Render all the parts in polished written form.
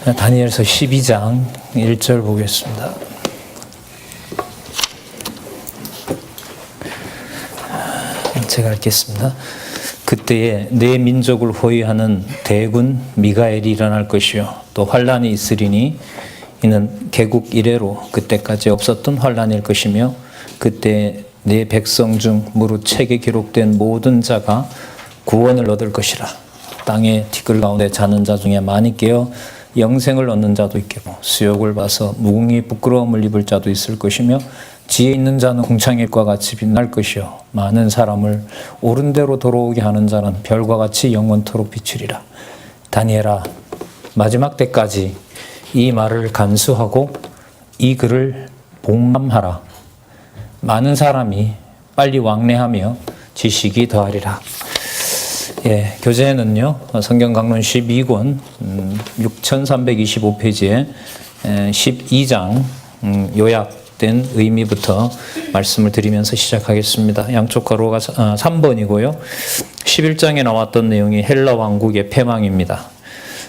다니엘서 12장 1절 보겠습니다. 제가 읽겠습니다. 그때에 내 민족을 호위하는 대군 미가엘이 일어날 것이요 또 환란이 있으리니 이는 개국 이래로 그때까지 없었던 환란일 것이며 그때 내 백성 중 무릇 책에 기록된 모든 자가 구원을 얻을 것이라. 땅의 티끌 가운데 자는 자 중에 많이 깨어 영생을 얻는 자도 있겠고 수욕을 봐서 무궁히 부끄러움을 입을 자도 있을 것이며 지혜 있는 자는 궁창일과 같이 빛날 것이요 많은 사람을 옳은 대로 돌아오게 하는 자는 별과 같이 영원토록 비추리라. 다니엘아, 마지막 때까지 이 말을 간수하고 이 글을 복람하라. 많은 사람이 빨리 왕래하며 지식이 더하리라. 예, 교재는요, 성경 강론 12권 6325페이지에 12장 요약된 의미부터 말씀을 드리면서 시작하겠습니다. 양쪽 가로가 3번이고요. 11장에 나왔던 내용이 헬라 왕국의 패망입니다.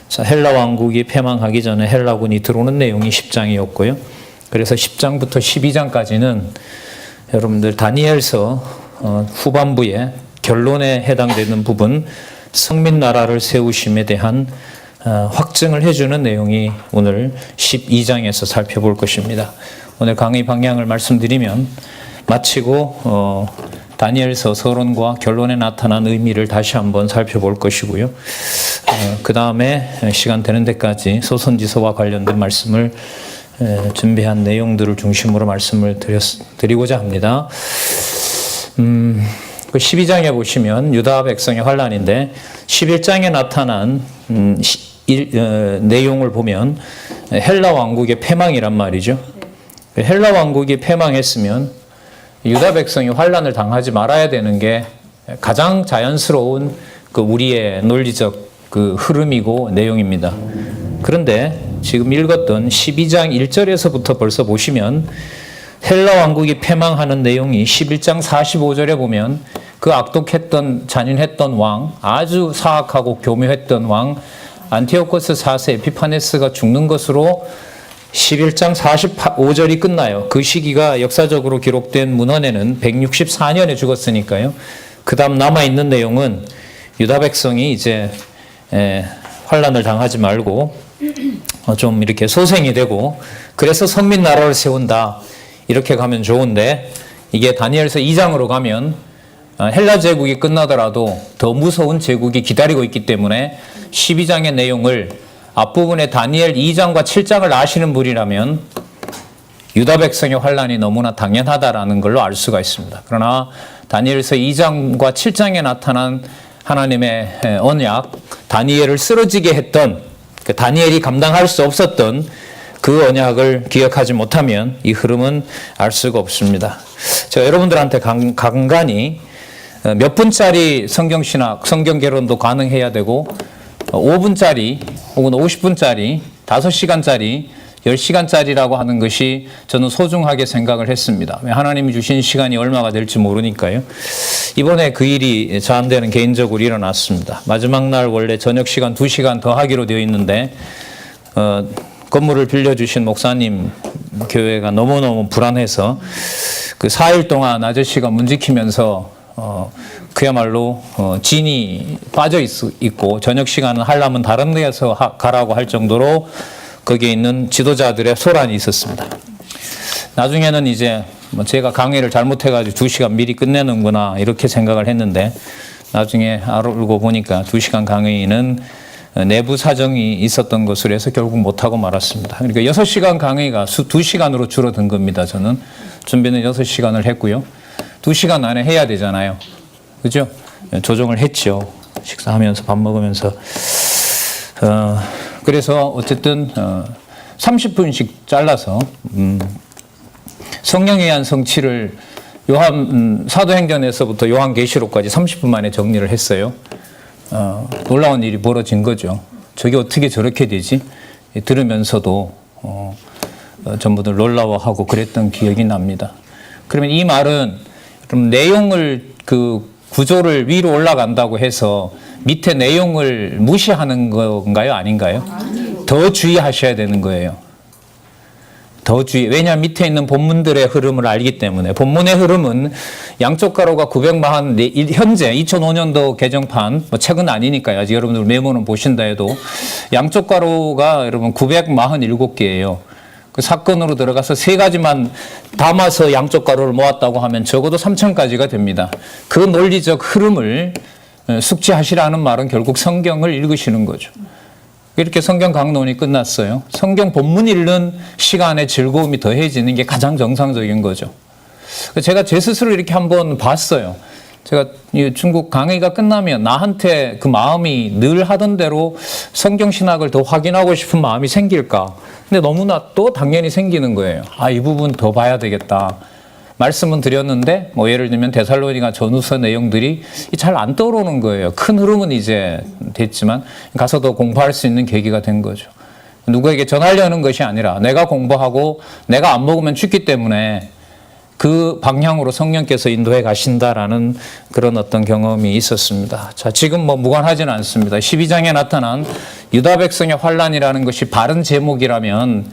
자, 헬라 왕국이 패망하기 전에 헬라군이 들어오는 내용이 10장이었고요. 그래서 10장부터 12장까지는 여러분들 다니엘서 후반부에 결론에 해당되는 부분 성민나라를 세우심에 대한 확증을 해주는 내용이 오늘 12장에서 살펴볼 것입니다. 오늘 강의 방향을 말씀드리면 마치고 다니엘서 서론과 결론에 나타난 의미를 다시 한번 살펴볼 것이고요. 그 다음에 시간 되는 데까지 소선지서와 관련된 말씀을 준비한 내용들을 중심으로 말씀을 드리고자 합니다. 그 12장에 보시면 유다 백성의 환란인데 11장에 나타난 내용을 보면 헬라 왕국의 패망이란 말이죠. 헬라 왕국이 패망했으면 유다 백성이 환란을 당하지 말아야 되는 게 가장 자연스러운 그 우리의 논리적 그 흐름이고 내용입니다. 그런데 지금 읽었던 12장 1절에서부터 벌써 보시면 헬라 왕국이 패망하는 내용이 11장 45절에 보면 그 악독했던 잔인했던 왕, 아주 사악하고 교묘했던 왕 안티오코스 4세 에피파네스가 죽는 것으로 11장 45절이 끝나요. 그 시기가 역사적으로 기록된 문헌에는 164년에 죽었으니까요. 그 다음 남아있는 내용은 유다 백성이 이제 환란을 당하지 말고 좀 이렇게 소생이 되고 그래서 선민나라를 세운다. 이렇게 가면 좋은데 이게 다니엘서 2장으로 가면 헬라 제국이 끝나더라도 더 무서운 제국이 기다리고 있기 때문에 12장의 내용을 앞부분에 다니엘 2장과 7장을 아시는 분이라면 유다 백성의 환란이 너무나 당연하다라는 걸로 알 수가 있습니다. 그러나 다니엘서 2장과 7장에 나타난 하나님의 언약, 다니엘을 쓰러지게 했던 다니엘이 감당할 수 없었던 그 언약을 기억하지 못하면 이 흐름은 알 수가 없습니다. 제가 여러분들한테 간간히 몇 분짜리 성경신학, 성경개론도 가능해야 되고 5분짜리 혹은 50분짜리, 5시간짜리, 10시간짜리라고 하는 것이 저는 소중하게 생각을 했습니다. 하나님이 주신 시간이 얼마가 될지 모르니까요. 이번에 그 일이 저한테는 개인적으로 일어났습니다. 마지막 날 원래 저녁 시간 2시간 더 하기로 되어 있는데 건물을 빌려주신 목사님 교회가 너무너무 불안해서 그 4일 동안 아저씨가 문 지키면서 그야말로 진이 빠져 있고 저녁 시간은 하려면 다른 데에서 가라고 할 정도로 거기에 있는 지도자들의 소란이 있었습니다. 나중에는 이제 제가 강의를 잘못해가지고 2시간 미리 끝내는구나 이렇게 생각을 했는데 나중에 알고 보니까 2시간 강의는 내부 사정이 있었던 것으로 해서 결국 못하고 말았습니다. 그러니까 6시간 강의가 2시간으로 줄어든 겁니다. 저는 준비는 6시간을 했고요. 2시간 안에 해야 되잖아요. 그죠? 조정을 했죠. 식사하면서 밥 먹으면서. 그래서 어쨌든 30분씩 잘라서 성령에 의한 성취를 사도행전에서부터 요한계시록까지 30분 만에 정리를 했어요. 놀라운 일이 벌어진 거죠. 저게 어떻게 저렇게 되지? 들으면서도 전부들 놀라워하고 그랬던 기억이 납니다. 그러면 이 말은 그럼 내용을 그 구조를 위로 올라간다고 해서 밑에 내용을 무시하는 건가요? 아닌가요? 더 주의하셔야 되는 거예요. 더 주의. 왜냐하면 밑에 있는 본문들의 흐름을 알기 때문에. 본문의 흐름은 양쪽 가로가 940, 현재 2005년도 개정판, 뭐 책은 아니니까요. 아직 여러분들 메모는 보신다 해도 양쪽 가로가 여러분 947개예요. 그 사건으로 들어가서 세 가지만 담아서 양쪽 가로를 모았다고 하면 적어도 3,000가지가 됩니다. 그 논리적 흐름을 숙지하시라는 말은 결국 성경을 읽으시는 거죠. 이렇게 성경 강론이 끝났어요. 성경 본문 읽는 시간에 즐거움이 더해지는 게 가장 정상적인 거죠. 제가 제 스스로 이렇게 한번 봤어요. 제가 중국 강의가 끝나면 나한테 그 마음이 늘 하던 대로 성경 신학을 더 확인하고 싶은 마음이 생길까? 근데 너무나 또 당연히 생기는 거예요. 아, 이 부분 더 봐야 되겠다. 말씀은 드렸는데 뭐 예를 들면 데살로니가 전후서 내용들이 잘 안 떠오르는 거예요. 큰 흐름은 이제 됐지만 가서 더 공부할 수 있는 계기가 된 거죠. 누구에게 전하려는 것이 아니라 내가 공부하고 내가 안 먹으면 죽기 때문에 그 방향으로 성령께서 인도해 가신다라는 그런 어떤 경험이 있었습니다. 자, 지금 뭐 무관하지는 않습니다. 12장에 나타난 유다 백성의 환란이라는 것이 바른 제목이라면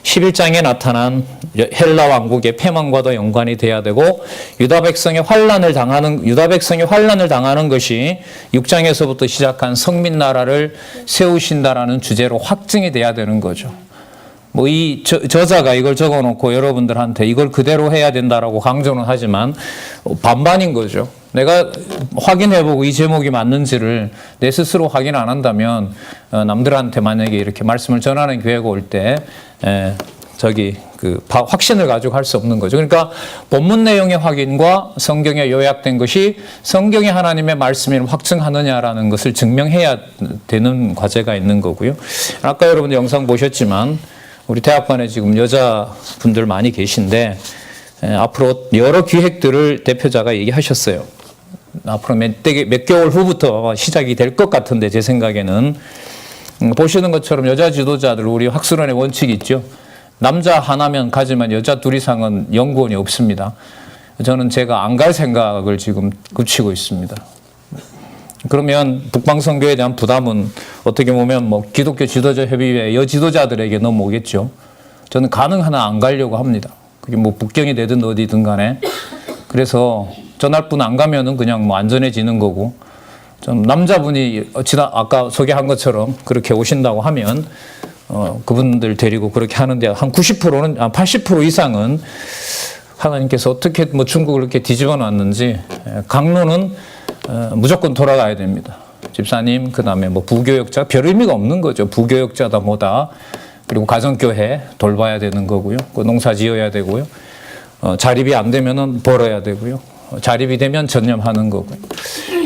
11장에 나타난 헬라 왕국의 패망과도 연관이 돼야 되고 유다 백성의 환란을 당하는 것이 6장에서부터 시작한 성민 나라를 세우신다라는 주제로 확증이 돼야 되는 거죠. 뭐 이 저자가 이걸 적어놓고 여러분들한테 이걸 그대로 해야 된다라고 강조는 하지만 반반인 거죠. 내가 확인해보고 이 제목이 맞는지를 내 스스로 확인 안 한다면 남들한테 만약에 이렇게 말씀을 전하는 교회가 올 때 확신을 가지고 할 수 없는 거죠. 그러니까 본문 내용의 확인과 성경에 요약된 것이 성경이 하나님의 말씀을 확증하느냐라는 것을 증명해야 되는 과제가 있는 거고요. 아까 여러분들 영상 보셨지만 우리 대학반에 지금 여자분들 많이 계신데 앞으로 여러 기획들을 대표자가 얘기하셨어요. 앞으로 몇 개월 후부터 시작이 될 것 같은데 제 생각에는 보시는 것처럼 여자 지도자들 우리 학술원의 원칙이 있죠. 남자 하나면 가지만 여자 둘 이상은 연구원이 없습니다. 저는 제가 안 갈 생각을 지금 굳히고 있습니다. 그러면 북방선교에 대한 부담은 어떻게 보면 뭐 기독교 지도자 협의회 여지도자들에게 넘어오겠죠. 저는 가능하나 안 가려고 합니다. 그게 뭐 북경이 되든 어디든 간에. 그래서 전할 분 안 가면은 그냥 뭐 안전해지는 거고. 좀 남자분이 아까 소개한 것처럼 그렇게 오신다고 하면 그분들 데리고 그렇게 하는데 한 90%는 80% 이상은 하나님께서 어떻게 뭐 중국을 이렇게 뒤집어 놨는지 강론은 무조건 돌아가야 됩니다. 집사님, 그 다음에 뭐 부교역자, 별 의미가 없는 거죠. 부교역자다 뭐다. 그리고 가정교회 돌봐야 되는 거고요. 농사 지어야 되고요. 자립이 안 되면은 벌어야 되고요. 자립이 되면 전념하는 거고요.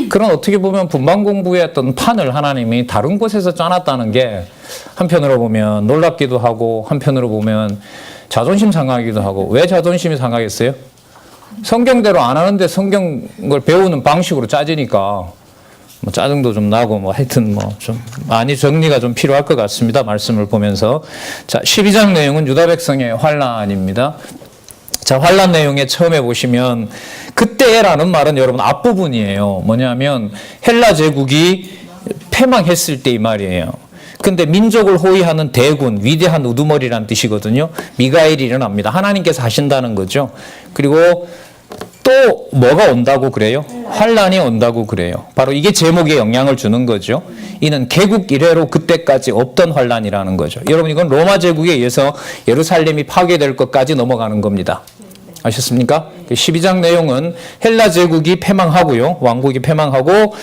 그런 어떻게 보면 분방 공부의 어떤 판을 하나님이 다른 곳에서 짜놨다는 게 한편으로 보면 놀랍기도 하고 한편으로 보면 자존심 상하기도 하고. 왜 자존심이 상하겠어요? 성경대로 안 하는데 성경을 배우는 방식으로 짜지니까 뭐 짜증도 좀 나고 뭐 하여튼 뭐 좀 많이 정리가 좀 필요할 것 같습니다. 말씀을 보면서. 자, 12장 내용은 유다 백성의 환란입니다. 자, 환란 내용에 처음에 보시면 그때라는 말은 여러분 앞부분이에요. 뭐냐면 헬라 제국이 패망했을 때 이 말이에요. 근데 민족을 호위하는 대군, 위대한 우두머리라는 뜻이거든요. 미가엘이 일어납니다. 하나님께서 하신다는 거죠. 그리고 또 뭐가 온다고 그래요? 환란이 온다고 그래요. 바로 이게 제목에 영향을 주는 거죠. 이는 개국 이래로 그때까지 없던 환란이라는 거죠. 여러분 이건 로마 제국에 의해서 예루살렘이 파괴될 것까지 넘어가는 겁니다. 아셨습니까? 12장 내용은 헬라 제국이 패망하고요. 왕국이 패망하고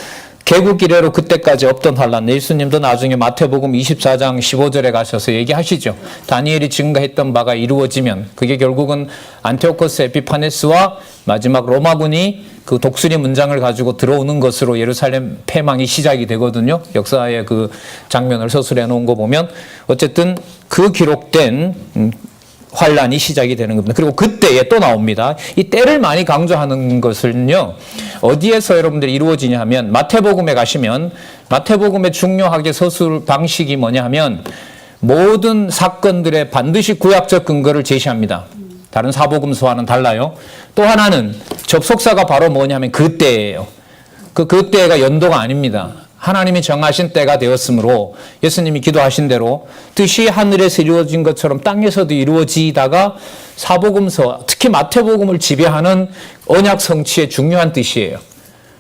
개국 이래로 그때까지 없던 환란. 예수님도 나중에 마태복음 24장 15절에 가셔서 얘기하시죠. 다니엘이 증가했던 바가 이루어지면 그게 결국은 안티오코스 에피파네스와 마지막 로마군이 그 독수리 문장을 가지고 들어오는 것으로 예루살렘 패망이 시작이 되거든요. 역사의 그 장면을 서술해 놓은 거 보면 어쨌든 그 기록된 환란이 시작이 되는 겁니다. 그리고 그때에 또 나옵니다. 이 때를 많이 강조하는 것은요. 어디에서 여러분들이 이루어지냐 하면 마태복음에 가시면 마태복음의 중요하게 서술 방식이 뭐냐 하면 모든 사건들의 반드시 구약적 근거를 제시합니다. 다른 사복음서와는 달라요. 또 하나는 접속사가 바로 뭐냐면 그때예요. 그때가 연도가 아닙니다. 하나님이 정하신 때가 되었으므로 예수님이 기도하신 대로 뜻이 하늘에서 이루어진 것처럼 땅에서도 이루어지다가 사복음서, 특히 마태복음을 지배하는 언약 성취의 중요한 뜻이에요.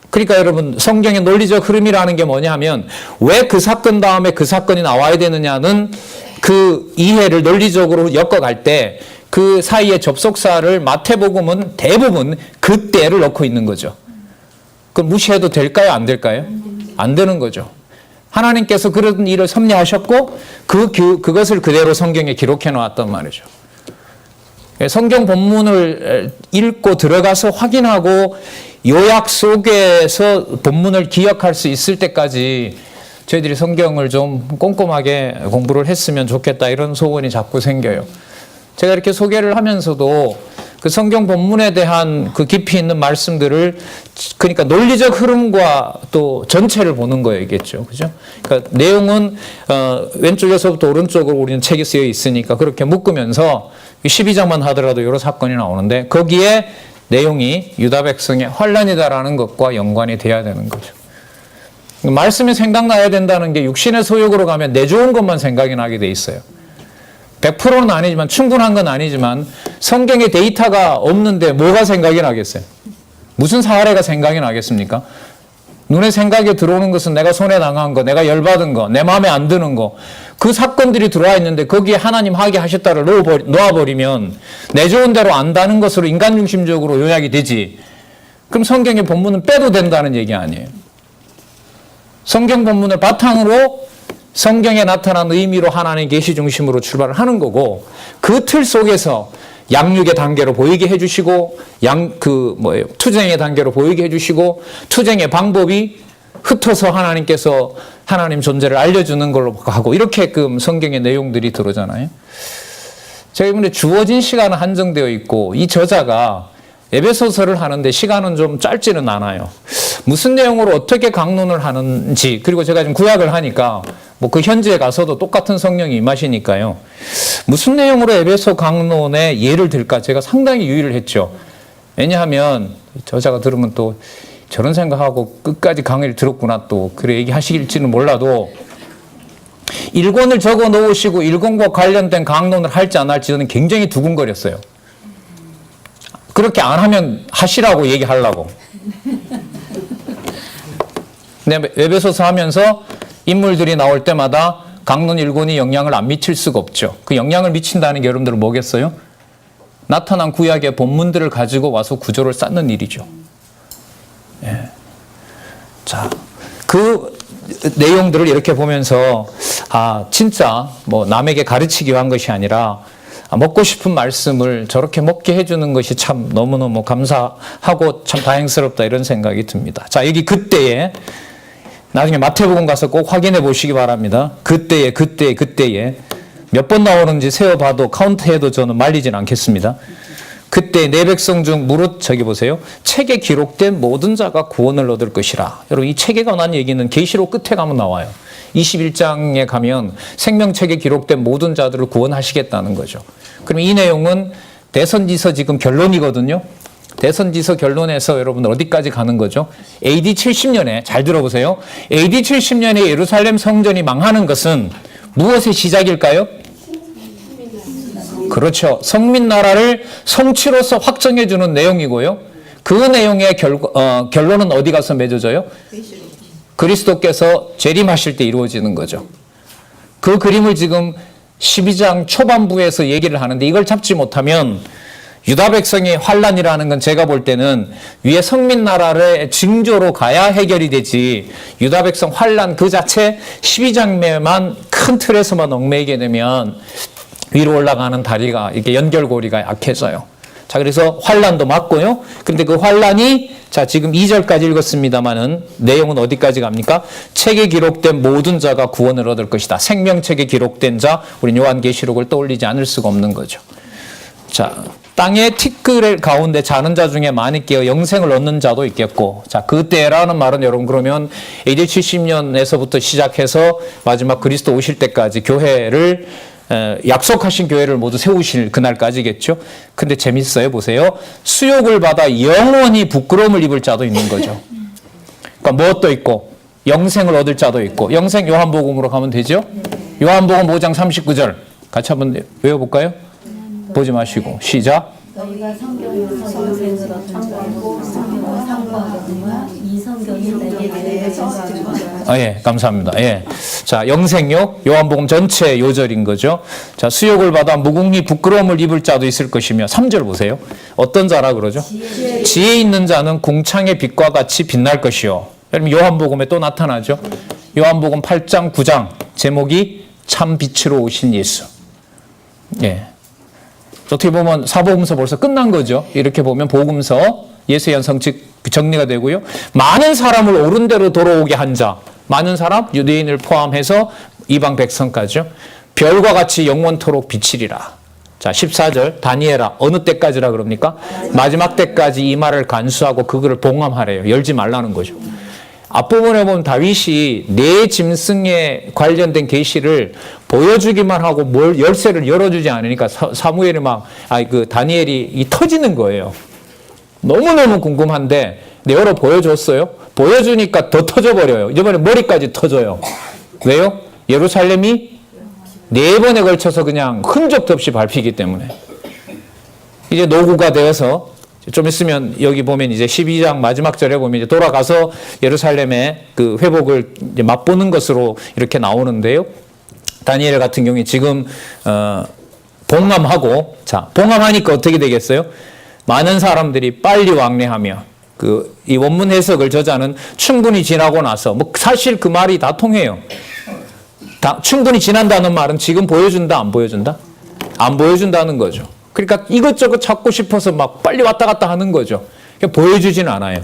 그러니까 여러분, 성경의 논리적 흐름이라는 게 뭐냐 하면 왜 그 사건 다음에 그 사건이 나와야 되느냐는 그 이해를 논리적으로 엮어갈 때 그 사이의 접속사를 마태복음은 대부분 그때를 넣고 있는 거죠. 그럼 무시해도 될까요? 안 될까요? 안 되는 거죠. 하나님께서 그런 일을 섭리하셨고 그것을 그대로 성경에 기록해 놓았단 말이죠. 성경 본문을 읽고 들어가서 확인하고 요약 속에서 본문을 기억할 수 있을 때까지 저희들이 성경을 좀 꼼꼼하게 공부를 했으면 좋겠다, 이런 소원이 자꾸 생겨요. 제가 이렇게 소개를 하면서도 그 성경 본문에 대한 그 깊이 있는 말씀들을, 그러니까 논리적 흐름과 또 전체를 보는 거겠죠. 그죠? 그러니까 내용은 왼쪽에서부터 오른쪽으로 우리는 책이 쓰여 있으니까 그렇게 묶으면서 12장만 하더라도 여러 사건이 나오는데 거기에 내용이 유다 백성의 환란이다라는 것과 연관이 돼야 되는 거죠. 말씀이 생각나야 된다는 게 육신의 소욕으로 가면 내 좋은 것만 생각이 나게 돼 있어요. 100%는 아니지만, 충분한 건 아니지만 성경에 데이터가 없는데 뭐가 생각이 나겠어요? 무슨 사례가 생각이 나겠습니까? 눈에 생각이 들어오는 것은 내가 손해 당한 거, 내가 열받은 거, 내 마음에 안 드는 거, 그 사건들이 들어와 있는데 거기에 하나님 하게 하셨다를 놓아버리면 내 좋은 대로 안다는 것으로 인간 중심적으로 요약이 되지. 그럼 성경의 본문은 빼도 된다는 얘기 아니에요. 성경 본문을 바탕으로 성경에 나타난 의미로 하나님 계시 중심으로 출발을 하는 거고, 그 틀 속에서 양육의 단계로 보이게 해주시고, 투쟁의 단계로 보이게 해주시고, 투쟁의 방법이 흩어서 하나님께서 하나님 존재를 알려주는 걸로 하고, 이렇게끔 성경의 내용들이 들어오잖아요. 제가 이번에 주어진 시간은 한정되어 있고, 이 저자가 에베소서를 하는데 시간은 좀 짧지는 않아요. 무슨 내용으로 어떻게 강론을 하는지, 그리고 제가 지금 구약을 하니까 뭐 그 현지에 가서도 똑같은 성령이 임하시니까요. 무슨 내용으로 에베소 강론에 예를 들까 제가 상당히 유의를 했죠. 왜냐하면 저자가 들으면 또 저런 생각하고 끝까지 강의를 들었구나, 또 그래 얘기하실지는 몰라도, 1권을 적어 놓으시고 1권과 관련된 강론을 할지 안 할지 저는 굉장히 두근거렸어요. 그렇게 안 하면 하시라고 얘기하려고. 근데 에베소서 하면서 인물들이 나올 때마다 강론 1권이 영향을 안 미칠 수가 없죠. 그 영향을 미친다는 게 여러분들은 뭐겠어요? 나타난 구약의 본문들을 가지고 와서 구조를 쌓는 일이죠. 예. 자, 그 내용들을 이렇게 보면서 진짜 뭐 남에게 가르치기 위한 것이 아니라 먹고 싶은 말씀을 저렇게 먹게 해주는 것이 참 너무너무 감사하고 참 다행스럽다, 이런 생각이 듭니다. 자, 여기 그때에, 나중에 마태복음 가서 꼭 확인해 보시기 바랍니다. 그때에 몇 번 나오는지 세어봐도 카운트해도 저는 말리진 않겠습니다. 그때 내 백성 중 무릇, 저기 보세요, 책에 기록된 모든 자가 구원을 얻을 것이라. 여러분, 이 책에 관한 얘기는 계시록 끝에 가면 나와요. 21장에 가면 생명책에 기록된 모든 자들을 구원하시겠다는 거죠. 그럼 이 내용은 대선지서 지금 결론이거든요. 대선지서 결론에서 여러분 어디까지 가는 거죠? AD 70년에, 잘 들어보세요. AD 70년에 예루살렘 성전이 망하는 것은 무엇의 시작일까요? 그렇죠. 성민나라를 성취로서 확정해주는 내용이고요. 그 내용의 결론은 어디 가서 맺어져요? 그리스도께서 재림하실 때 이루어지는 거죠. 그 그림을 지금 12장 초반부에서 얘기를 하는데, 이걸 잡지 못하면 유다 백성의 환란이라는 건 제가 볼 때는 위에 성민나라의 징조로 가야 해결이 되지, 유다 백성 환란 그 자체 12장매만 큰 틀에서만 얽매이게 되면 위로 올라가는 다리가, 이렇게 연결고리가 약해져요. 자, 그래서 환란도 맞고요. 근데 그 환란이, 자, 지금 2절까지 읽었습니다만은 내용은 어디까지 갑니까? 책에 기록된 모든 자가 구원을 얻을 것이다. 생명책에 기록된 자, 우리 요한계시록을 떠올리지 않을 수가 없는 거죠. 자, 땅의 티끌 가운데 자는 자 중에 많이 깨어 영생을 얻는 자도 있겠고, 자, 그때라는 말은 여러분 그러면 AD 70년에서부터 시작해서 마지막 그리스도 오실 때까지 교회를, 약속하신 교회를 모두 세우실 그날까지겠죠. 근데 재밌어요. 보세요. 수욕을 받아 영원히 부끄러움을 입을 자도 있는 거죠. 그러니까 무엇도 있고, 영생을 얻을 자도 있고 영생 요한복음으로 가면 되죠? 요한복음 5장 39절 같이 한번 외워볼까요? 보지 마시고 시작. 너희가 성경에서 영생으로 참고하고 성경과 상고하거니와 이 성경이 내게 대해 증거하노라. 예, 감사합니다. 예. 자, 영생요. 요한복음 전체 요절인 거죠. 자, 수욕을 받아 무궁히 부끄러움을 입을 자도 있을 것이며 3절 보세요. 어떤 자라 그러죠? 지혜 있는 자는 궁창의 빛과 같이 빛날 것이요. 여러분 요한복음에 또 나타나죠. 요한복음 8장 9장 제목이 참 빛으로 오신 예수. 예. 어떻게 보면 사복음서 벌써 끝난 거죠. 이렇게 보면 복음서 예수의 성칙 정리가 되고요. 많은 사람을 옳은 대로 돌아오게 한 자, 많은 사람 유대인을 포함해서 이방 백성까지요. 별과 같이 영원토록 비치리라. 자, 14절 다니엘아 어느 때까지라 그럽니까? 마지막 때까지 이 말을 간수하고 그거를 봉함하래요. 열지 말라는 거죠. 앞부분에 보면 다윗이 네 짐승에 관련된 계시를 보여주기만 하고 뭘 열쇠를 열어주지 않으니까 사무엘이 다니엘이 터지는 거예요. 너무너무 궁금한데 열어 보여줬어요. 보여주니까 더 터져버려요. 이번에 머리까지 터져요. 왜요? 예루살렘이 4번에 걸쳐서 그냥 흔적도 없이 밟히기 때문에 이제 노구가 되어서 좀 있으면 여기 보면 이제 12장 마지막 절에 보면 이제 돌아가서 예루살렘의 그 회복을 이제 맛보는 것으로 이렇게 나오는데요. 다니엘 같은 경우에 지금 봉함하고 자 봉함하니까 어떻게 되겠어요? 많은 사람들이 빨리 왕래하며 이 원문 해석을 저자는 충분히 지나고 나서 사실 그 말이 다 통해요. 충분히 지난다는 말은 지금 보여준다 안 보여준다? 안 보여준다는 거죠. 그러니까 이것저것 찾고 싶어서 막 빨리 왔다 갔다 하는 거죠. 그러니까 보여주지는 않아요.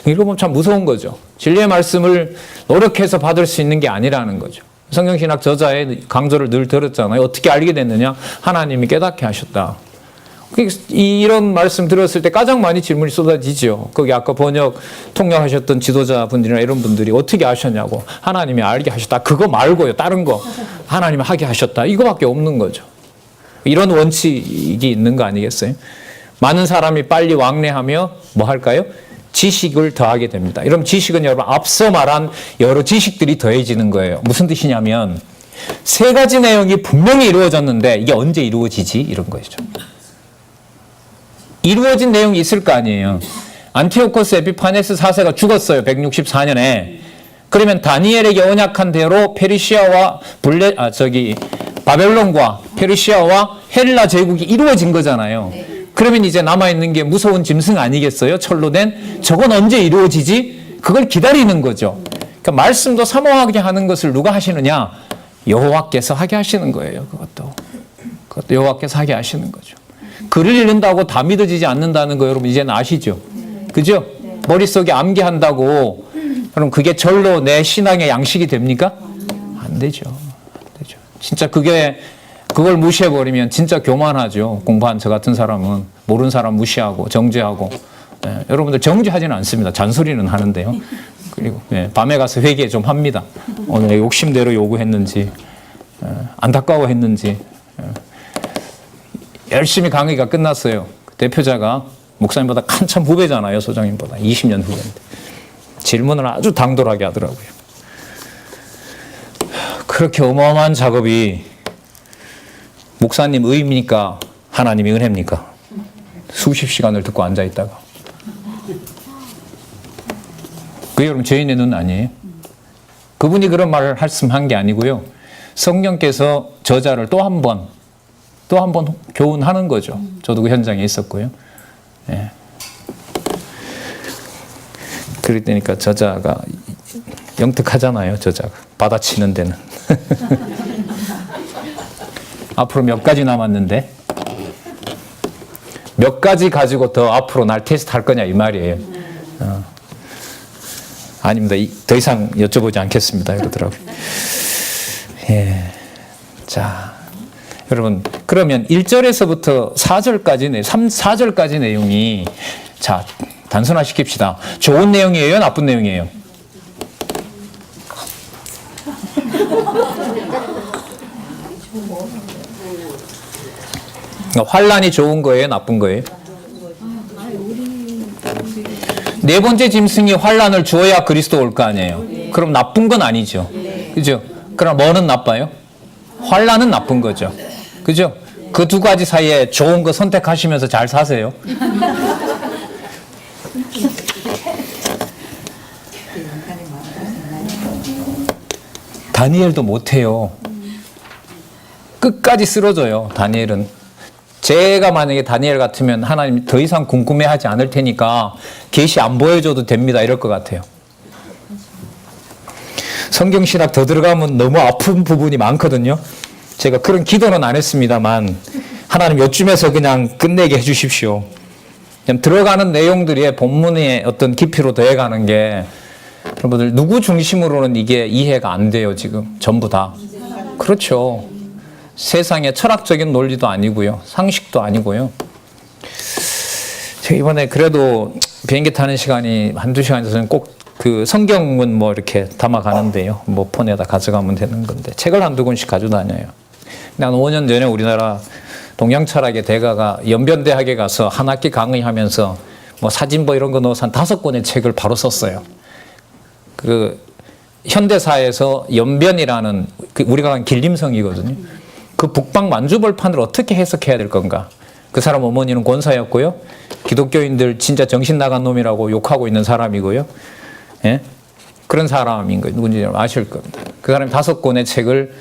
이거 보면 참 무서운 거죠. 진리의 말씀을 노력해서 받을 수 있는 게 아니라는 거죠. 성경신학 저자의 강조를 늘 들었잖아요. 어떻게 알게 됐느냐? 하나님이 깨닫게 하셨다. 이런 말씀 들었을 때 가장 많이 질문이 쏟아지죠. 거기 아까 통역하셨던 지도자분들이나 이런 분들이 어떻게 아셨냐고. 하나님이 알게 하셨다. 그거 말고요. 다른 거 하나님이 하게 하셨다. 이거밖에 없는 거죠. 이런 원칙이 있는 거 아니겠어요? 많은 사람이 빨리 왕래하며 뭐 할까요? 지식을 더하게 됩니다. 여러분 지식은 여러분 앞서 말한 여러 지식들이 더해지는 거예요. 무슨 뜻이냐면 3가지 내용이 분명히 이루어졌는데 이게 언제 이루어지지? 이런 거죠. 이루어진 내용이 있을 거 아니에요. 안티오코스 에피파네스 4세가 죽었어요. 164년에. 그러면 다니엘에게 언약한 대로 페르시아와 바벨론과 페르시아와 헬라 제국이 이루어진 거잖아요. 그러면 이제 남아있는 게 무서운 짐승 아니겠어요? 철로 된. 저건 언제 이루어지지? 그걸 기다리는 거죠. 그러니까 말씀도 사모하게 하는 것을 누가 하시느냐? 여호와께서 하게 하시는 거예요. 그것도 여호와께서 하게 하시는 거죠. 글을 읽는다고 다 믿어지지 않는다는 거 여러분 이제는 아시죠? 그죠? 머릿속에 암기한다고 그럼 그게 절로 내 신앙의 양식이 됩니까? 안 되죠. 진짜 그걸 무시해버리면 진짜 교만하죠. 공부한 저 같은 사람은 모르는 사람 무시하고 정죄하고. 여러분들 정죄하지는 않습니다. 잔소리는 하는데요. 그리고 밤에 가서 회개 좀 합니다. 오늘 욕심대로 요구했는지 안타까워했는지. 열심히 강의가 끝났어요. 대표자가 목사님보다 한참 후배잖아요. 소장님보다 20년 후배인데 질문을 아주 당돌하게 하더라고요. 그렇게 어마어마한 작업이 목사님 의입니까? 하나님이 은혜입니까? 수십 시간을 듣고 앉아있다가 그게 여러분 죄인의 눈 아니에요? 그분이 그런 말을 말씀한 게 아니고요. 성령께서 저자를 또 한 번 교훈하는 거죠. 저도 그 현장에 있었고요. 예. 그러니까 저자가 영특하잖아요. 저자가 받아치는 데는. 앞으로 몇 가지 남았는데 몇 가지 가지고 더 앞으로 날 테스트할 거냐 이 말이에요. 아닙니다. 더 이상 여쭤보지 않겠습니다. 이러더라고요. 예. 자, 여러분 그러면 1절에서부터 4절까지 4절까지 내용이 자 단순화시킵시다. 좋은 내용이에요? 나쁜 내용이에요? 환란이 좋은 거예요? 나쁜 거예요? 네 번째 짐승이 환란을 주어야 그리스도 올 거 아니에요? 그럼 나쁜 건 아니죠. 그죠? 그럼 뭐는 나빠요? 환란은 나쁜 거죠. 그죠? 그 두 가지 사이에 좋은 거 선택하시면서 잘 사세요. 다니엘도 못해요. 끝까지 쓰러져요. 다니엘은. 제가 만약에 다니엘 같으면 하나님 더 이상 궁금해하지 않을 테니까 계시 안 보여줘도 됩니다. 이럴 것 같아요. 성경 신학 더 들어가면 너무 아픈 부분이 많거든요. 제가 그런 기도는 안 했습니다만 하나님 요쯤에서 그냥 끝내게 해주십시오. 그냥 들어가는 내용들이 본문의 어떤 깊이로 더해가는 게 여러분들 누구 중심으로는 이게 이해가 안 돼요. 지금 전부 다. 그렇죠. 세상의 철학적인 논리도 아니고요. 상식도 아니고요. 제가 이번에 그래도 비행기 타는 시간이 한두 시간 있어서는 꼭 그 성경은 뭐 이렇게 담아가는데요. 뭐 폰에다 가져가면 되는 건데 책을 한두 권씩 가져다녀요. 근데 한 5년 전에 우리나라 동양철학의 대가가 연변대학에 가서 한 학기 강의하면서 뭐 사진보 이런 거 넣어서 한 5권의 책을 바로 썼어요. 그 현대사에서 연변이라는 그 우리가 한 길림성이거든요. 그 북방 만주벌판을 어떻게 해석해야 될 건가? 그 사람 어머니는 권사였고요. 기독교인들 진짜 정신 나간 놈이라고 욕하고 있는 사람이고요. 예? 그런 사람인 거예요. 누군지 아실 겁니다. 그 사람이 5권의 책을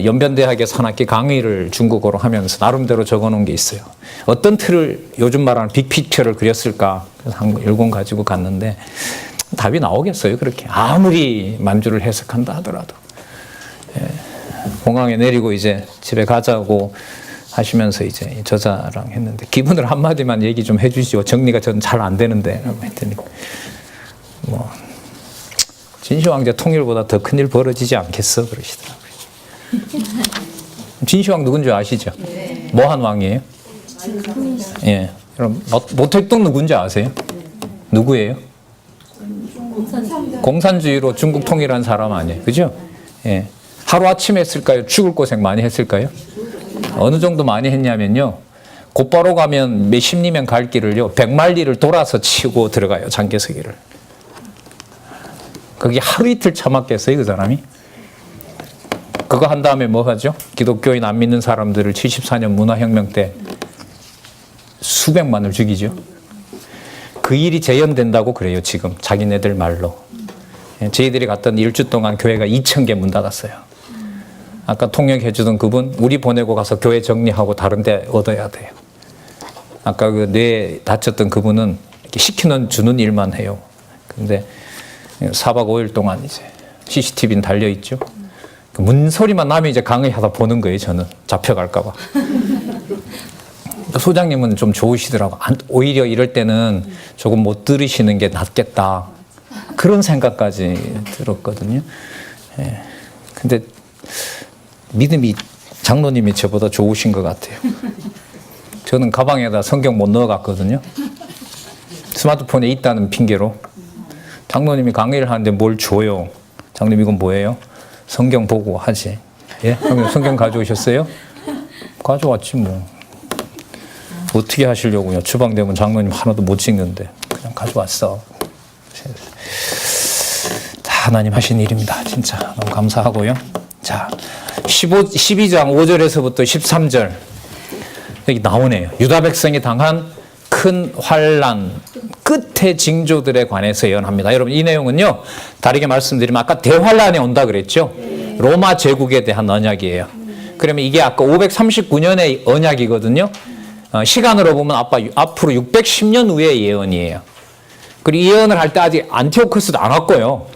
연변대학에서 한 학기 강의를 중국어로 하면서 나름대로 적어놓은 게 있어요. 어떤 틀을 요즘 말하는 빅피처를 그렸을까? 그래서 한 10권 가지고 갔는데 답이 나오겠어요. 그렇게 아무리 만주를 해석한다 하더라도. 예. 공항에 내리고 이제 집에 가자고 하시면서 이제 저자랑 했는데 기분을 한마디만 얘기 좀 해주시죠. 정리가 전 잘 안 되는데 라고 했더니 뭐 진시황제 통일보다 더 큰일 벌어지지 않겠어 그러시더라고요. 진시황 누군지 아시죠? 네. 뭐한 왕이에요? 예. 그럼 모택동 누군지 아세요? 누구예요? 공산주의로 중국 통일한 사람 아니에요. 그죠? 예. 하루아침에 했을까요? 죽을 고생 많이 했을까요? 어느 정도 많이 했냐면요. 곧바로 가면 몇십 리면 갈 길을요. 100마리를 돌아서 치고 들어가요. 장개석이를. 그게 하루 이틀 참았겠어요. 그 사람이. 그거 한 다음에 뭐 하죠? 기독교인 안 믿는 사람들을 74년 문화혁명 때 수백만을 죽이죠. 그 일이 재현된다고 그래요. 지금 자기네들 말로. 저희들이 갔던 일주 동안 교회가 2,000개 문 닫았어요. 아까 통역해주던 그분 우리 보내고 가서 교회 정리하고 다른 데 얻어야 돼요. 아까 그 뇌 다쳤던 그분은 이렇게 시키는 주는 일만 해요. 근데 4박 5일 동안 이제 CCTV는 달려있죠. 그 문소리만 나면 이제 강의하다 보는 거예요. 저는 잡혀갈까봐. 소장님은 좀 좋으시더라고. 오히려 이럴 때는 조금 못 들으시는 게 낫겠다. 그런 생각까지 들었거든요. 예. 근데 믿음이 장로님이 저보다 좋으신 것 같아요. 저는 가방에다 성경 못 넣어갔거든요. 스마트폰에 있다는 핑계로. 장로님이 강의를 하는데 뭘 줘요? 장로님 이건 뭐예요? 성경 보고 하지. 예? 그럼 성경 가져오셨어요? 가져왔지 뭐. 어떻게 하시려고요? 주방 되면 장로님 하나도 못 찍는데 그냥 가져왔어. 다 하나님 하신 일입니다. 진짜 너무 감사하고요. 자, 12장 5절에서부터 13절 여기 나오네요. 유다 백성이 당한 큰 환난 끝의 징조들에 관해서 예언합니다. 여러분 이 내용은요. 다르게 말씀드리면 아까 대환란이 온다 그랬죠. 로마 제국에 대한 언약이에요. 그러면 이게 아까 539년의 언약이거든요. 시간으로 보면 앞으로 610년 후의 예언이에요. 그리고 이 예언을 할 때 아직 안티오코스도 안 왔고요.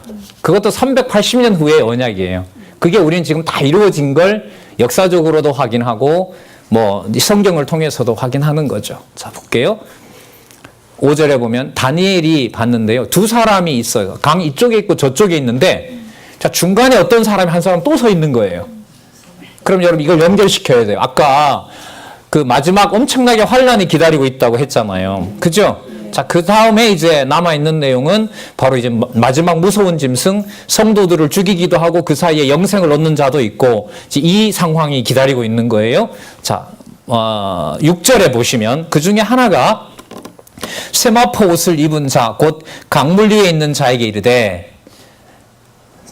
그것도 380년 후의 언약이에요. 그게 우리는 지금 다 이루어진 걸 역사적으로도 확인하고 뭐 성경을 통해서도 확인하는 거죠. 자 볼게요. 5절에 보면 다니엘이 봤는데요. 두 사람이 있어요. 강 이쪽에 있고 저쪽에 있는데 자 중간에 어떤 사람이 한 사람 또 서 있는 거예요. 그럼 여러분 이걸 연결시켜야 돼요. 아까 그 마지막 엄청나게 환란이 기다리고 있다고 했잖아요. 그죠? 자, 그 다음에 이제 남아있는 내용은 바로 이제 마지막 무서운 짐승, 성도들을 죽이기도 하고 그 사이에 영생을 얻는 자도 있고 이 상황이 기다리고 있는 거예요. 자, 6절에 보시면 그 중에 하나가 세마포 옷을 입은 자, 곧 강물 위에 있는 자에게 이르되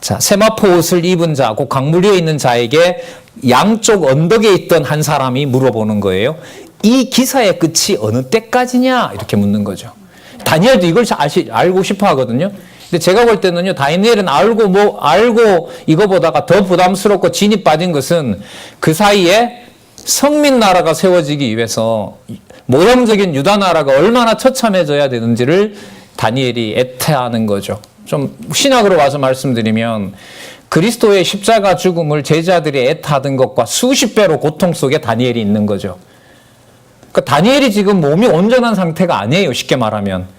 자, 세마포 옷을 입은 자, 곧 강물 위에 있는 자에게 양쪽 언덕에 있던 한 사람이 물어보는 거예요. 이 기사의 끝이 어느 때까지냐? 이렇게 묻는 거죠. 다니엘도 이걸 알고 싶어 하거든요. 근데 제가 볼 때는요, 다니엘은 알고 이거 보다가 더 부담스럽고 진이 빠진 것은 그 사이에 성민 나라가 세워지기 위해서 모형적인 유다 나라가 얼마나 처참해져야 되는지를 다니엘이 애태하는 거죠. 좀 신학으로 와서 말씀드리면 그리스도의 십자가 죽음을 제자들이 애타하던 것과 수십 배로 고통 속에 다니엘이 있는 거죠. 그러니까 다니엘이 지금 몸이 온전한 상태가 아니에요. 쉽게 말하면.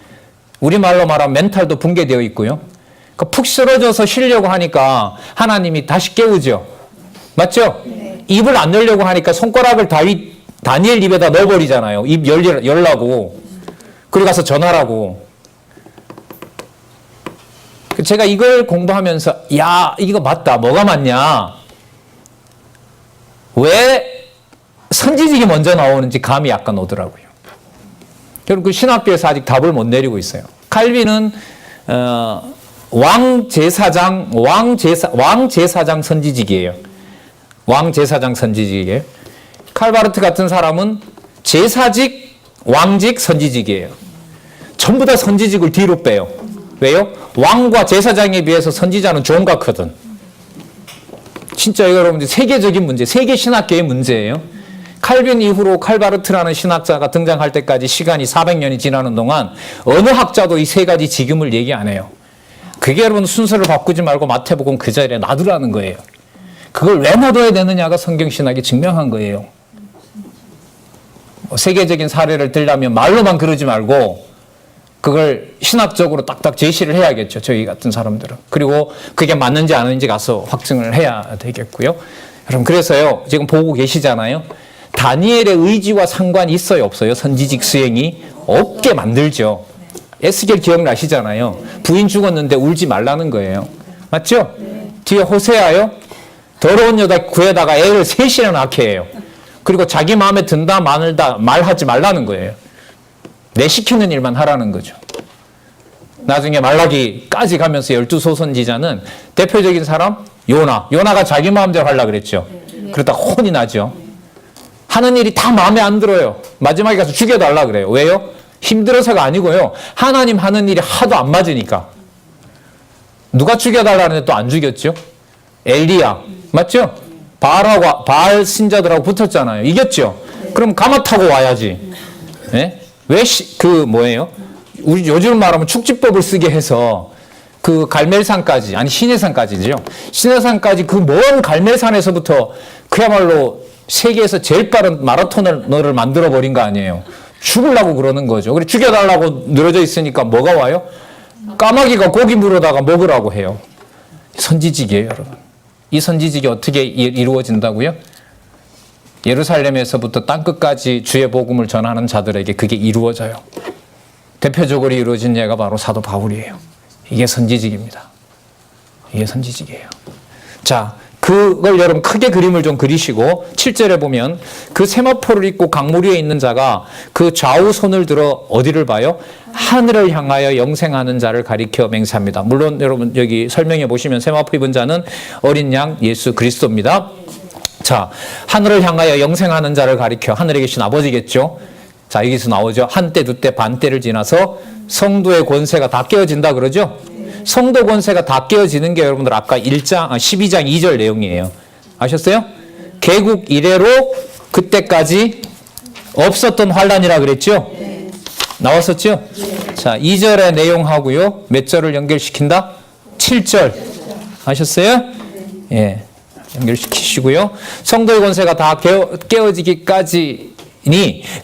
우리말로 말하면 멘탈도 붕괴되어 있고요. 그러니까 푹 쓰러져서 쉬려고 하니까 하나님이 다시 깨우죠. 맞죠? 네. 입을 안 열려고 하니까 손가락을 다니엘 입에다 넣어버리잖아요. 입 열라고. 그리고 가서 전하라고. 제가 이걸 공부하면서 야, 이거 맞다. 뭐가 맞냐? 왜 선지직이 먼저 나오는지 감이 약간 오더라고요. 결국 그 신학교에서 아직 답을 못 내리고 있어요. 칼빈은 왕제사장 선지직이에요. 왕제사장 선지직이에요. 칼바르트 같은 사람은 제사직, 왕직, 선지직이에요. 전부 다 선지직을 뒤로 빼요. 왜요? 왕과 제사장에 비해서 선지자는 존각하거든. 진짜 이거 여러분들 세계적인 문제, 세계 신학계의 문제예요. 칼빈 이후로 칼바르트라는 신학자가 등장할 때까지 시간이 400년이 지나는 동안 어느 학자도 이 세 가지 직임을 얘기 안 해요. 그게 여러분 순서를 바꾸지 말고 마태복음 그 자리에 놔두라는 거예요. 그걸 왜 놔둬야 되느냐가 성경신학이 증명한 거예요. 세계적인 사례를 들려면 말로만 그러지 말고 그걸 신학적으로 딱딱 제시를 해야겠죠. 저희 같은 사람들은. 그리고 그게 맞는지 아닌지 가서 확증을 해야 되겠고요. 여러분 그래서요. 지금 보고 계시잖아요. 다니엘의 의지와 상관이 있어요? 없어요? 선지직 수행이 없게 만들죠. 에스겔 기억나시잖아요. 부인 죽었는데 울지 말라는 거예요. 맞죠? 뒤에 호세아요. 더러운 여자 구에다가 애를 셋이나 낳게 해요. 그리고 자기 마음에 든다 마늘다 말하지 말라는 거예요. 내 시키는 일만 하라는 거죠. 나중에 말라기까지 가면서 12 선지자는 대표적인 사람 요나가 자기 마음대로 하려고 그랬죠. 그러다 혼이 나죠. 하는 일이 다 마음에 안 들어요. 마지막에 가서 죽여달라 그래요. 왜요? 힘들어서가 아니고요. 하나님 하는 일이 하도 안 맞으니까. 누가 죽여달라는데 또 안 죽였죠? 엘리야. 맞죠? 바알 신자들하고 붙었잖아요. 이겼죠? 그럼 가마 타고 와야지. 네? 뭐예요? 우리 요즘 말하면 축지법을 쓰게 해서 그 갈멜산까지, 아니 시내산까지죠. 시내산까지 그 먼 갈멜산에서부터 그야말로 세계에서 제일 빠른 마라토너를 만들어버린 거 아니에요. 죽으려고 그러는 거죠. 그래 죽여달라고 늘어져 있으니까 뭐가 와요? 까마귀가 고기 물어다가 먹으라고 해요. 선지직이에요, 여러분. 이 선지직이 어떻게 이루어진다고요? 예루살렘에서부터 땅끝까지 주의 복음을 전하는 자들에게 그게 이루어져요. 대표적으로 이루어진 예가 바로 사도 바울이에요. 이게 선지직입니다. 이게 선지직이에요. 자, 그걸 여러분 크게 그림을 좀 그리시고 7절에 보면 그 세마포를 입고 강물 위에 있는 자가 그 좌우 손을 들어 어디를 봐요? 하늘을 향하여 영생하는 자를 가리켜 맹세합니다. 물론 여러분 여기 설명해 보시면 세마포 입은 자는 어린 양 예수 그리스도입니다. 자, 하늘을 향하여 영생하는 자를 가리켜 하늘에 계신 아버지겠죠. 자, 여기서 나오죠. 한때, 두때, 반때를 지나서 성도의 권세가 다 깨어진다 그러죠. 성도 권세가 다 깨어지는 게 여러분들 아까 12장 2절 내용이에요. 아셨어요? 개국 이래로 그때까지 없었던 환란이라 그랬죠? 나왔었죠? 자, 2절의 내용하고요. 몇 절을 연결시킨다? 7절. 아셨어요? 예. 연결시키시고요. 성도의 권세가 다 깨어지기까지니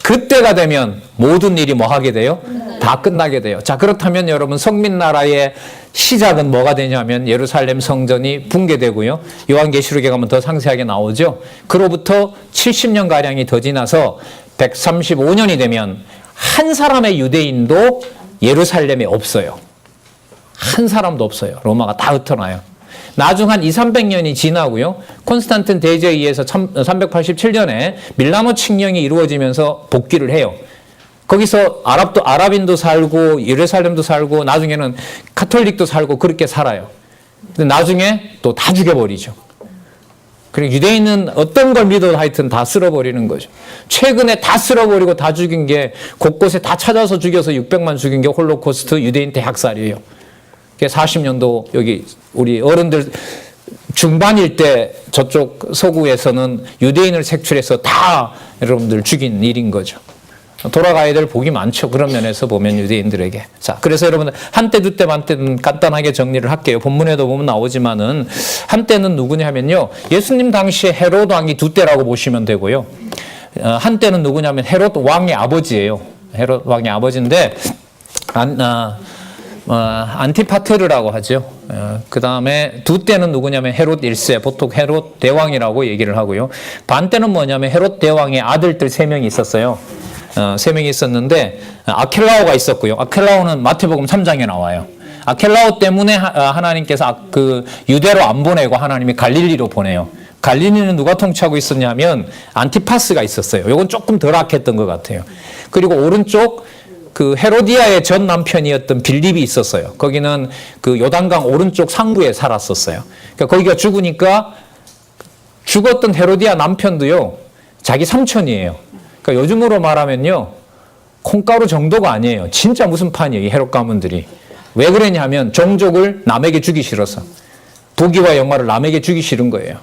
그때가 되면 모든 일이 뭐 하게 돼요? 다 끝나게 돼요. 자, 그렇다면 여러분 성민나라의 시작은 뭐가 되냐면 예루살렘 성전이 붕괴되고요. 요한계시록에 가면 더 상세하게 나오죠. 그로부터 70년가량이 더 지나서 135년이 되면 한 사람의 유대인도 예루살렘에 없어요. 한 사람도 없어요. 로마가 다 흩어나요. 나중 한 200~300년이 지나고요. 콘스탄틴 대제에 의해서 387년에 밀라노 칙령이 이루어지면서 복귀를 해요. 거기서 아랍인도 살고 예루살렘도 살고 나중에는 카톨릭도 살고 그렇게 살아요. 근데 나중에 또 다 죽여버리죠. 그리고 유대인은 어떤 걸 믿어도 하여튼 다 쓸어버리는 거죠. 최근에 다 쓸어버리고 다 죽인 게 곳곳에 다 찾아서 죽여서 600만 죽인 게 홀로코스트 유대인 대학살이에요. 그게 40년도 여기 우리 어른들 중반일 때 저쪽 서구에서는 유대인을 색출해서 다 여러분들 죽인 일인 거죠. 돌아가야 될 복이 많죠. 그런 면에서 보면 유대인들에게. 자, 그래서 여러분들 한때 두때 반때는 간단하게 정리를 할게요. 본문에도 보면 나오지만은 한때는 누구냐면요. 예수님 당시에 헤롯 왕이 두 때라고 보시면 되고요. 한때는 누구냐면 헤롯 왕의 아버지예요. 헤롯 왕의 아버지인데 안티파테르라고 하죠. 그 다음에 두 때는 누구냐면 헤롯 1세, 보통 헤롯 대왕이라고 얘기를 하고요. 반때는 뭐냐면 헤롯 대왕의 아들들 3명이 있었어요. 3명이 있었는데 아켈라오가 있었고요. 아켈라오는 마태복음 3장에 나와요. 아켈라오 때문에 하나님께서 그 유대로 안 보내고 하나님이 갈릴리로 보내요. 갈릴리는 누가 통치하고 있었냐면 안티파스가 있었어요. 이건 조금 덜 악했던 것 같아요. 그리고 오른쪽 그 헤로디아의 전 남편이었던 빌립이 있었어요. 거기는 그 요단강 오른쪽 상부에 살았었어요. 그러니까 거기가 죽으니까 죽었던 헤로디아 남편도요, 자기 삼촌이에요. 그러니까 요즘으로 말하면요, 콩가루 정도가 아니에요. 진짜 무슨 판이에요, 이 헤롯 가문들이. 왜 그러냐면 종족을 남에게 주기 싫어서. 부귀와 영화를 남에게 주기 싫은 거예요.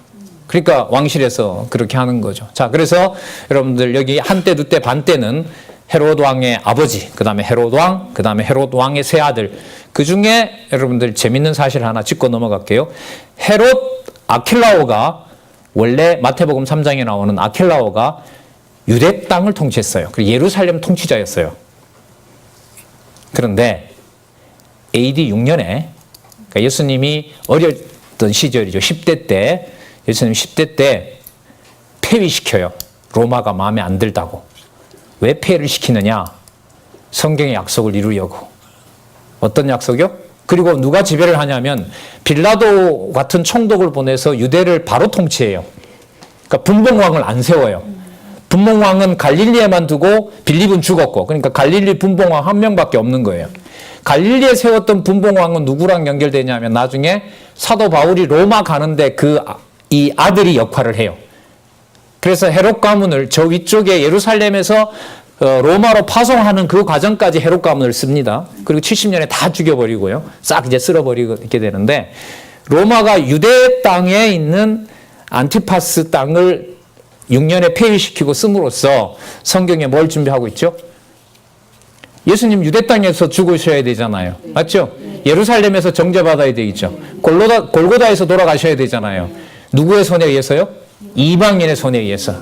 그러니까 왕실에서 그렇게 하는 거죠. 자, 그래서 여러분들 여기 한때, 두때, 반때는 헤롯 왕의 아버지, 그 다음에 헤롯 왕, 그 다음에 헤롯 왕의 세 아들. 그 중에 여러분들 재밌는 사실 하나 짚고 넘어갈게요. 헤롯 아킬라오가 원래 마태복음 3장에 나오는 아킬라오가 유대 땅을 통치했어요. 그리고 예루살렘 통치자였어요. 그런데 AD 6년에 그러니까 예수님이 어렸던 시절이죠. 10대 때 예수님 10대 때 폐위시켜요. 로마가 마음에 안 들다고. 왜 폐위를 시키느냐? 성경의 약속을 이루려고. 어떤 약속이요? 그리고 누가 지배를 하냐면 빌라도 같은 총독을 보내서 유대를 바로 통치해요. 그러니까 분봉왕을 안 세워요. 분봉왕은 갈릴리에만 두고 빌립은 죽었고, 그러니까 갈릴리 분봉왕 한 명밖에 없는 거예요. 갈릴리에 세웠던 분봉왕은 누구랑 연결되냐면 나중에 사도 바울이 로마 가는데 이 아들이 역할을 해요. 그래서 헤롯 가문을 저 위쪽에 예루살렘에서 로마로 파송하는 그 과정까지 헤롯 가문을 씁니다. 그리고 70년에 다 죽여버리고요. 싹 이제 쓸어버리게 되는데, 로마가 유대 땅에 있는 안티파스 땅을 6년에 폐위시키고 씀으로써 성경에 뭘 준비하고 있죠? 예수님 유대 땅에서 죽으셔야 되잖아요. 맞죠? 예루살렘에서 정죄받아야 되겠죠. 골고다에서 돌아가셔야 되잖아요. 누구의 손에 의해서요? 이방인의 손에 의해서.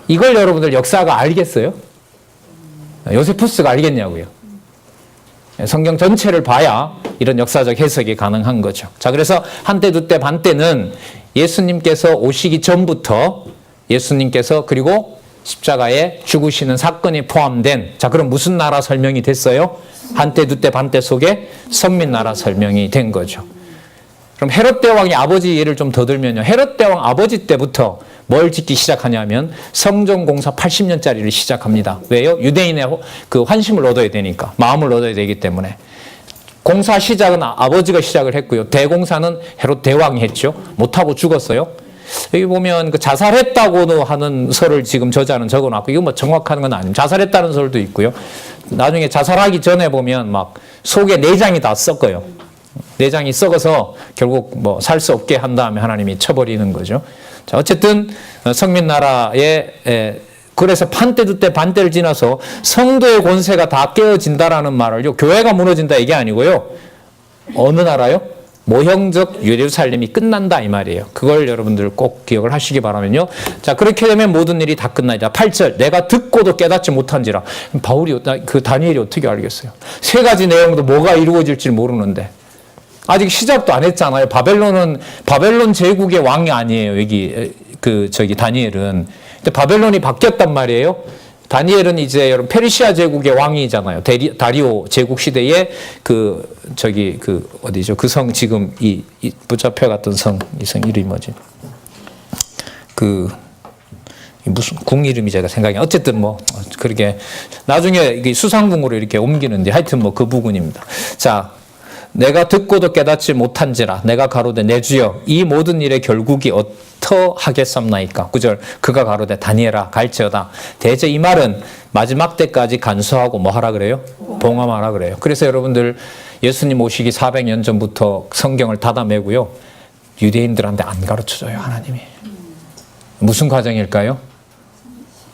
이걸 여러분들 역사가 알겠어요? 요세푸스가 알겠냐고요. 성경 전체를 봐야 이런 역사적 해석이 가능한 거죠. 자, 그래서 한때, 두때, 반때는 예수님께서 오시기 전부터 예수님께서 그리고 십자가에 죽으시는 사건이 포함된, 자, 그럼 무슨 나라 설명이 됐어요? 한때, 두때, 반때 속에 성민나라 설명이 된 거죠. 그럼 헤롯 대왕의 아버지 예를 좀 더 들면요. 헤롯 대왕 아버지 때부터 뭘 짓기 시작하냐면 성전 공사 80년짜리를 시작합니다. 왜요? 유대인의 그 환심을 얻어야 되니까. 마음을 얻어야 되기 때문에. 공사 시작은 아버지가 시작을 했고요. 대공사는 헤롯 대왕이 했죠. 못하고 죽었어요. 여기 보면 그 자살했다고 하는 설을 지금 저자는 적어놨고, 이거 뭐 정확한 건 아닙니다. 자살했다는 설도 있고요. 나중에 자살하기 전에 보면 막 속에 내장이 다 썩어요. 내장이 썩어서 결국 뭐 살 수 없게 한 다음에 하나님이 쳐버리는 거죠. 자, 어쨌든 성민나라에 그래서 판때, 두때, 반때를 지나서 성도의 권세가 다 깨어진다라는 말을요, 교회가 무너진다 이게 아니고요. 어느 나라요? 모형적 예루살렘이 끝난다 이 말이에요. 그걸 여러분들 꼭 기억을 하시기 바라면요. 자, 그렇게 되면 모든 일이 다 끝나자. 8절, 내가 듣고도 깨닫지 못한지라. 바울이 그 다니엘이 어떻게 알겠어요? 세 가지 내용도 뭐가 이루어질지 모르는데 아직 시작도 안 했잖아요. 바벨론 제국의 왕이 아니에요. 여기 다니엘은. 근데 바벨론이 바뀌었단 말이에요. 다니엘은 이제 여러분 페르시아 제국의 왕이잖아요. 다리오 제국 시대에 어디죠? 그 성 지금 이 붙잡혀 갔던 성, 이 성 이름이 뭐지? 무슨 궁 이름이 제가 생각이 어쨌든 뭐 그렇게 나중에 수상궁으로 이렇게 옮기는데 하여튼 뭐 그 부분입니다. 자, 내가 듣고도 깨닫지 못한지라 내가 가로되 내 주여 이 모든 일의 결국이 어떠하겠삼나이까. 9절 그가 가로되 다니엘아 갈지어다. 대제 이 말은 마지막 때까지 간수하고 뭐 하라 그래요? 봉함하라 그래요. 그래서 여러분들 예수님 오시기 400년 전부터 성경을 닫아매고요. 유대인들한테 안 가르쳐줘요. 하나님이. 무슨 과정일까요?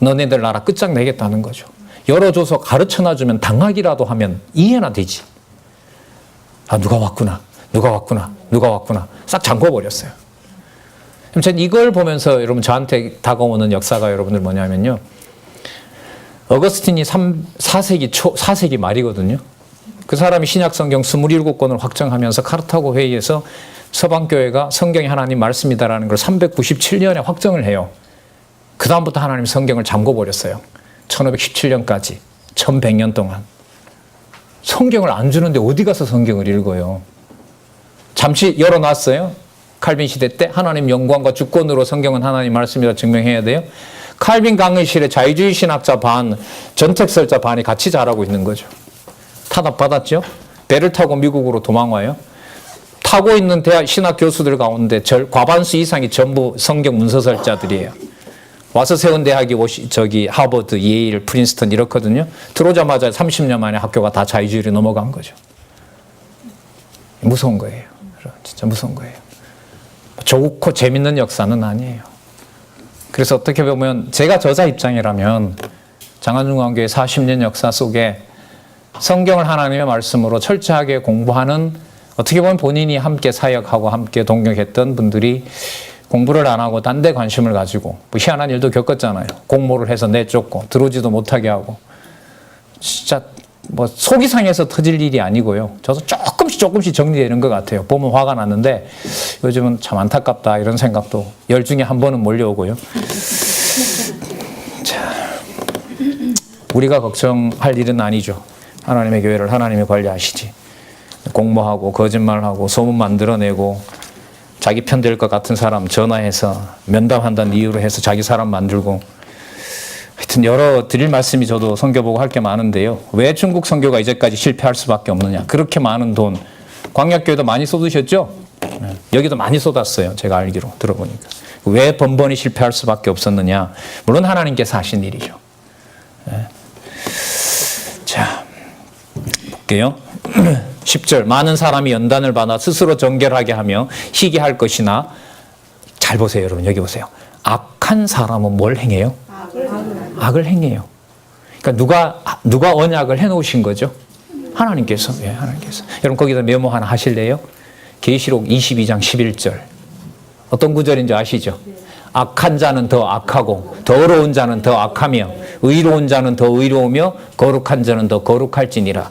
너네들 나라 끝장내겠다는 거죠. 열어줘서 가르쳐놔주면 당하기라도 하면 이해나 되지. 아, 누가 왔구나. 싹 잠궈버렸어요. 그럼 전 이걸 보면서 여러분 저한테 다가오는 역사가 여러분들 뭐냐면요. 어거스틴이 4세기 말이거든요. 그 사람이 신약성경 27권을 확정하면서 카르타고 회의에서 서방교회가 성경이 하나님 말씀이다라는 걸 397년에 확정을 해요. 그 다음부터 하나님 성경을 잠궈버렸어요. 1517년까지 1100년 동안. 성경을 안 주는데 어디 가서 성경을 읽어요. 잠시 열어놨어요. 칼빈 시대 때 하나님 영광과 주권으로 성경은 하나님 말씀이라 증명해야 돼요. 칼빈 강의실에 자유주의 신학자 반, 전책설자 반이 같이 자라고 있는 거죠. 탄압받았죠. 배를 타고 미국으로 도망와요. 타고 있는 대학 신학 교수들 가운데 과반수 이상이 전부 성경 문서설자들이에요. 와서 세운 대학이 하버드, 예일, 프린스턴 이렇거든요. 들어오자마자 30년 만에 학교가 다 자유주의로 넘어간 거죠. 무서운 거예요. 진짜 무서운 거예요. 좋고 재밌는 역사는 아니에요. 그래서 어떻게 보면 제가 저자 입장이라면 장안중앙교회 40년 역사 속에 성경을 하나님의 말씀으로 철저하게 공부하는 어떻게 보면 본인이 함께 사역하고 함께 동역했던 분들이 공부를 안 하고 딴 데 관심을 가지고 뭐 희한한 일도 겪었잖아요. 공모를 해서 내쫓고 들어오지도 못하게 하고 진짜 뭐 속이 상해서 터질 일이 아니고요. 저도 조금씩 정리되는 것 같아요. 보면 화가 났는데 요즘은 참 안타깝다 이런 생각도 열 중에 한 번은 몰려오고요. 자, 우리가 걱정할 일은 아니죠. 하나님의 교회를 하나님이 관리하시지. 공모하고 거짓말하고 소문 만들어내고 자기 편 될 것 같은 사람 전화해서 면담한다는 이유로 해서 자기 사람 만들고 하여튼 여러 드릴 말씀이 저도 선교 보고 할 게 많은데요. 왜 중국 선교가 이제까지 실패할 수밖에 없느냐. 그렇게 많은 돈 광약교회도 많이 쏟으셨죠? 여기도 많이 쏟았어요. 제가 알기로 들어보니까. 왜 번번이 실패할 수밖에 없었느냐. 물론 하나님께서 하신 일이죠. 자, 볼게요. 10절 많은 사람이 연단을 받아 스스로 정결하게 하며 희귀할 것이나 잘 보세요 여러분. 여기 보세요. 악한 사람은 뭘 행해요? 악을 행해요. 그러니까 누가 언약을 해놓으신 거죠? 하나님께서. 예, 하나님께서. 여러분 거기다 메모 하나 하실래요? 계시록 22장 11절. 어떤 구절인지 아시죠? 악한 자는 더 악하고 더러운 자는 더 악하며 의로운 자는 더 의로우며 거룩한 자는 더 거룩할지니라.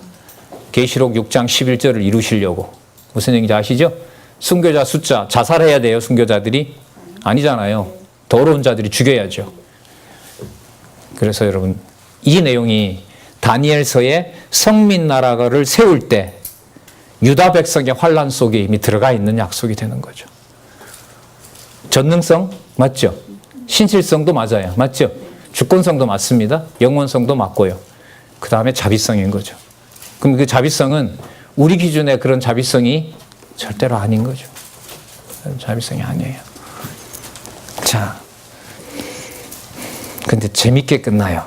계시록 6장 11절을 이루시려고. 무슨 얘기인지 아시죠? 순교자 숫자 자살해야 돼요. 순교자들이 아니잖아요. 더러운 자들이 죽여야죠. 그래서 여러분 이 내용이 다니엘서의 성민나라를 세울 때 유다 백성의 환란 속에 이미 들어가 있는 약속이 되는 거죠. 전능성 맞죠? 신실성도 맞아요. 맞죠? 주권성도 맞습니다. 영원성도 맞고요. 그 다음에 자비성인 거죠. 그럼 그 자비성은 우리 기준의 그런 자비성이 절대로 아닌 거죠. 자비성이 아니에요. 자, 근데 재밌게 끝나요.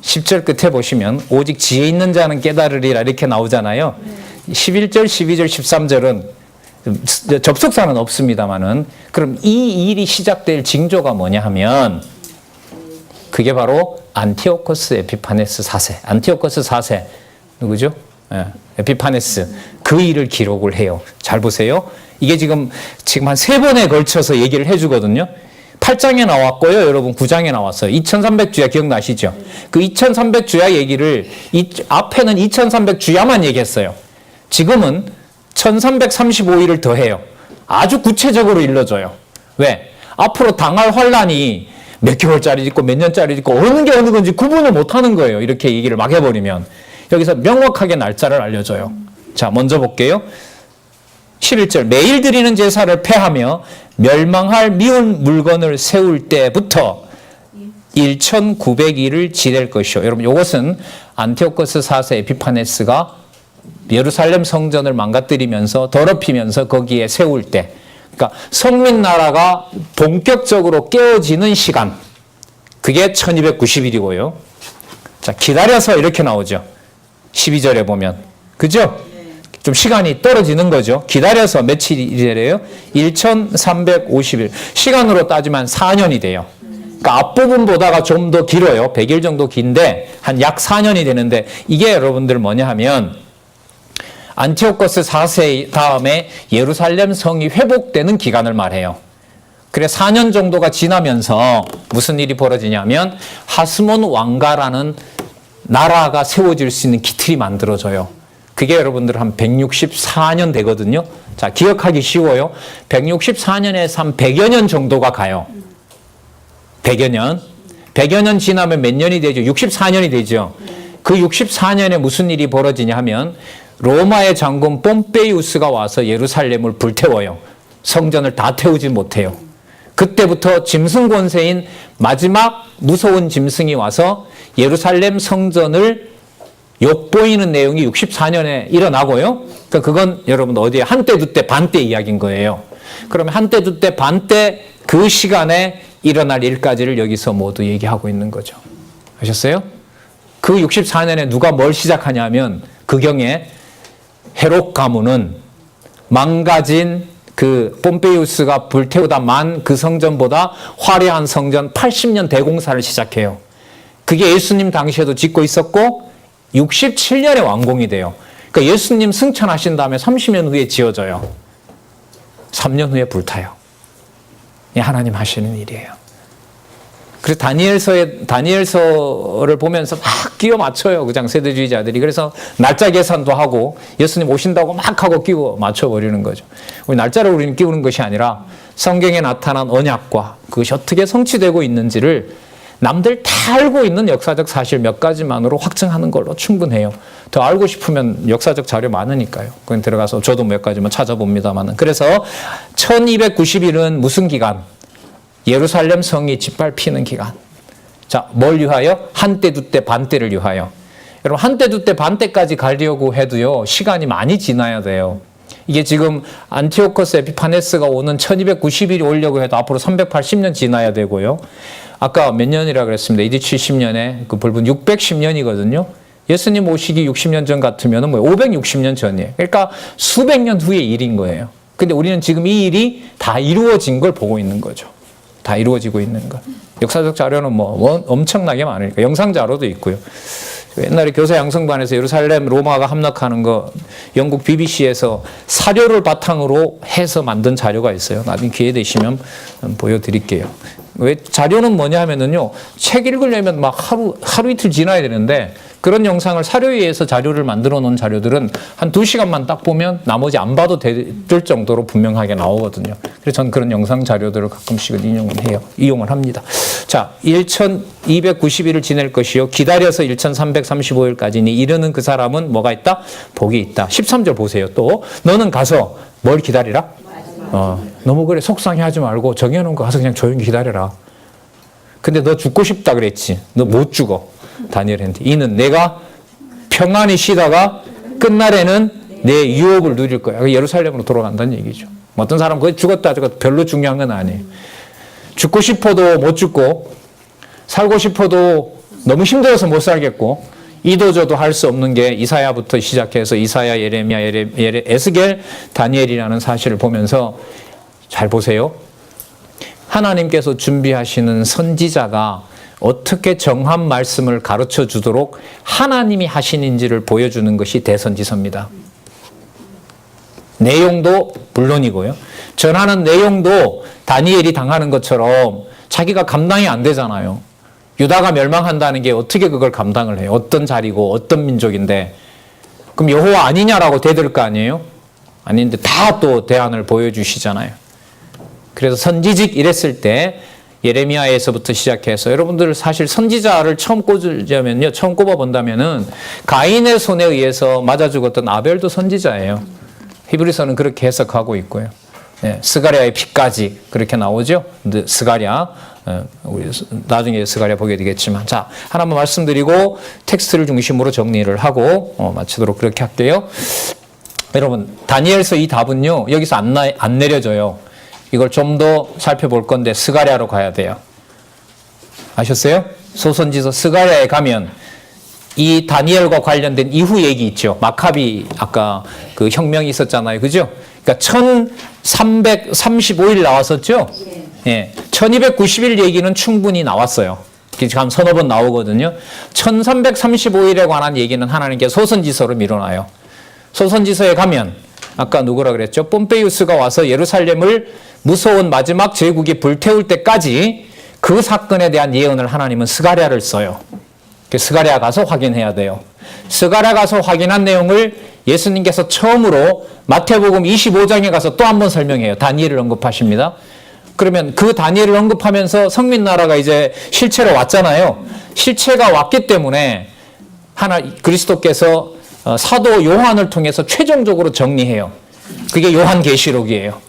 10절 끝에 보시면 오직 지혜 있는 자는 깨달으리라 이렇게 나오잖아요. 11절, 12절, 13절은 접속사는 없습니다만은 그럼 이 일이 시작될 징조가 뭐냐 하면 그게 바로 안티오코스 에피파네스 4세. 안티오코스 4세 누구죠? 에피파네스. 그 일을 기록을 해요. 잘 보세요. 이게 지금 한 3번에 걸쳐서 얘기를 해주거든요. 8장에 나왔고요. 여러분 9장에 나왔어요. 2300주야 기억나시죠? 그 2300주야 얘기를 앞에는 2300주야만 얘기했어요. 지금은 1335일을 더해요. 아주 구체적으로 일러줘요. 왜? 앞으로 당할 환란이 몇 개월짜리 있고 몇 년짜리 있고 어느 게 어느 건지 구분을 못하는 거예요. 이렇게 얘기를 막 해버리면. 여기서 명확하게 날짜를 알려줘요. 자, 먼저 볼게요. 11절 매일 드리는 제사를 폐하며 멸망할 미운 물건을 세울 때부터 1900일을 지낼 것이요. 여러분 이것은 안티오코스 4세 에피파네스가 예루살렘 성전을 망가뜨리면서 더럽히면서 거기에 세울 때, 그러니까 성민나라가 본격적으로 깨어지는 시간, 그게 1290일이고요. 자, 기다려서 이렇게 나오죠. 12절에 보면. 그죠? 좀 시간이 떨어지는 거죠. 기다려서 며칠이래요? 1350일. 시간으로 따지면 4년이 돼요. 그러니까 앞부분보다가 좀 더 길어요. 100일 정도 긴데 한 약 4년이 되는데, 이게 여러분들 뭐냐 하면 안티오코스 4세 다음에 예루살렘 성이 회복되는 기간을 말해요. 그래 4년 정도가 지나면서 무슨 일이 벌어지냐면 하스몬 왕가라는 나라가 세워질 수 있는 기틀이 만들어져요. 그게 여러분들 한 164년 되거든요. 자, 기억하기 쉬워요. 164년에서 한 100여 년 정도가 가요. 100여 년. 100여 년 지나면 몇 년이 되죠? 64년이 되죠. 그 64년에 무슨 일이 벌어지냐 하면 로마의 장군 폼페이우스가 와서 예루살렘을 불태워요. 성전을 다 태우지 못해요. 그때부터 짐승 권세인 마지막 무서운 짐승이 와서 예루살렘 성전을 욕보이는 내용이 64년에 일어나고요. 그러니까 그건 여러분 어디에 한때 두때 반때 이야기인 거예요. 그러면 한때 두때 반때 그 시간에 일어날 일까지를 여기서 모두 얘기하고 있는 거죠. 아셨어요? 그 64년에 누가 뭘 시작하냐면 그 경에 헤롯 가문은 망가진 그 폼페이우스가 불태우다 만 그 성전보다 화려한 성전 80년 대공사를 시작해요. 그게 예수님 당시에도 짓고 있었고 67년에 완공이 돼요. 그러니까 예수님 승천하신 다음에 30년 후에 지어져요. 3년 후에 불타요. 이 하나님 하시는 일이에요. 그래서 다니엘서를 보면서 막 끼워 맞춰요. 그냥 세대주의자들이. 그래서 날짜 계산도 하고 예수님 오신다고 막 하고 끼워 맞춰버리는 거죠. 우리 날짜를 우리는 끼우는 것이 아니라 성경에 나타난 언약과 그것이 어떻게 성취되고 있는지를 남들 다 알고 있는 역사적 사실 몇 가지만으로 확증하는 걸로 충분해요. 더 알고 싶으면 역사적 자료 많으니까요. 그건 들어가서 저도 몇 가지만 찾아봅니다만. 그래서 1290일은 무슨 기간? 예루살렘 성이 짓밟히는 기간. 자, 뭘 위하여? 한때 두때 반때를 위하여. 여러분 한때 두때 반때까지 가려고 해도요 시간이 많이 지나야 돼요. 이게 지금 안티오코스 에피파네스가 오는 1290일이 오려고 해도 앞으로 380년 지나야 되고요. 아까 몇 년이라 그랬습니다. AD 70년에 그 불분 610년이거든요. 예수님 오시기 60년 전 같으면 560년 전이에요. 그러니까 수백 년 후의 일인 거예요. 근데 우리는 지금 이 일이 다 이루어진 걸 보고 있는 거죠. 다 이루어지고 있는 것. 역사적 자료는 엄청나게 많으니까 영상 자료도 있고요. 옛날에 교사 양성반에서 예루살렘 로마가 함락하는 거 영국 BBC에서 사료를 바탕으로 해서 만든 자료가 있어요. 나중에 기회 되시면 보여드릴게요. 왜 자료는 뭐냐 하면은요 책 읽으려면 막 하루 이틀 지나야 되는데 그런 영상을 사료에 의해서 자료를 만들어 놓은 자료들은 한 2시간만 딱 보면 나머지 안 봐도 될 정도로 분명하게 나오거든요. 그래서 저는 그런 영상 자료들을 가끔씩은 이용을 합니다. 자, 1290일을 지낼 것이요 기다려서 1335일까지니 이르는 그 사람은 뭐가 있다? 복이 있다. 13절 보세요. 또 너는 가서 뭘 기다리라? 너무 그래 속상해하지 말고 정해놓은 거 가서 그냥 조용히 기다려라. 근데 너 죽고 싶다 그랬지. 너 못 죽어. 다니엘한테 이는 내가 평안히 쉬다가 끝날에는 내 유업을 누릴 거야. 예루살렘으로 돌아간다는 얘기죠. 어떤 사람은 거기 죽었다 별로 중요한 건 아니에요. 죽고 싶어도 못 죽고 살고 싶어도 너무 힘들어서 못 살겠고 이도저도 할 수 없는 게 이사야부터 시작해서 이사야, 예레미야, 에스겔, 다니엘이라는 사실을 보면서 잘 보세요. 하나님께서 준비하시는 선지자가 어떻게 정한 말씀을 가르쳐 주도록 하나님이 하시는지를 보여주는 것이 대선지서입니다. 내용도 물론이고요. 전하는 내용도 다니엘이 당하는 것처럼 자기가 감당이 안 되잖아요. 유다가 멸망한다는 게 어떻게 그걸 감당을 해요? 어떤 자리고 어떤 민족인데 그럼 여호와 아니냐라고 대들 거 아니에요? 아닌데 다 또 대안을 보여주시잖아요. 그래서 선지직 이랬을 때 예레미야에서부터 시작해서 여러분들 사실 선지자를 처음 꼽아본다면은 가인의 손에 의해서 맞아 죽었던 아벨도 선지자예요. 히브리서는 그렇게 해석하고 있고요. 예, 스가랴의 피까지 그렇게 나오죠. 스가랴, 우리 나중에 스가랴 보게 되겠지만, 자, 하나만 말씀드리고 텍스트를 중심으로 정리를 하고 마치도록 그렇게 할게요. 여러분, 다니엘서 이 답은요, 여기서 안 내려져요. 이걸 좀 더 살펴볼 건데 스가랴로 가야 돼요. 아셨어요? 소선지서 스가랴에 가면 이 다니엘과 관련된 이후 얘기 있죠. 마카비 아까 그 혁명이 있었잖아요. 그죠? 그러니까 1335일 나왔었죠? 예. 1290일 얘기는 충분히 나왔어요. 한 서너 번 나오거든요. 1335일에 관한 얘기는 하나님께 소선지서로 밀어놔요. 소선지서에 가면 아까 누구라 그랬죠? 뽐페이우스가 와서 예루살렘을 무서운 마지막 제국이 불태울 때까지 그 사건에 대한 예언을 하나님은 스가랴를 써요. 스가랴 가서 확인해야 돼요. 스가랴 가서 확인한 내용을 예수님께서 처음으로 마태복음 25장에 가서 또 한 번 설명해요. 다니엘을 언급하십니다. 그러면 그 다니엘을 언급하면서 성민나라가 이제 실체로 왔잖아요. 실체가 왔기 때문에 그리스도께서 사도 요한을 통해서 최종적으로 정리해요. 그게 요한계시록이에요.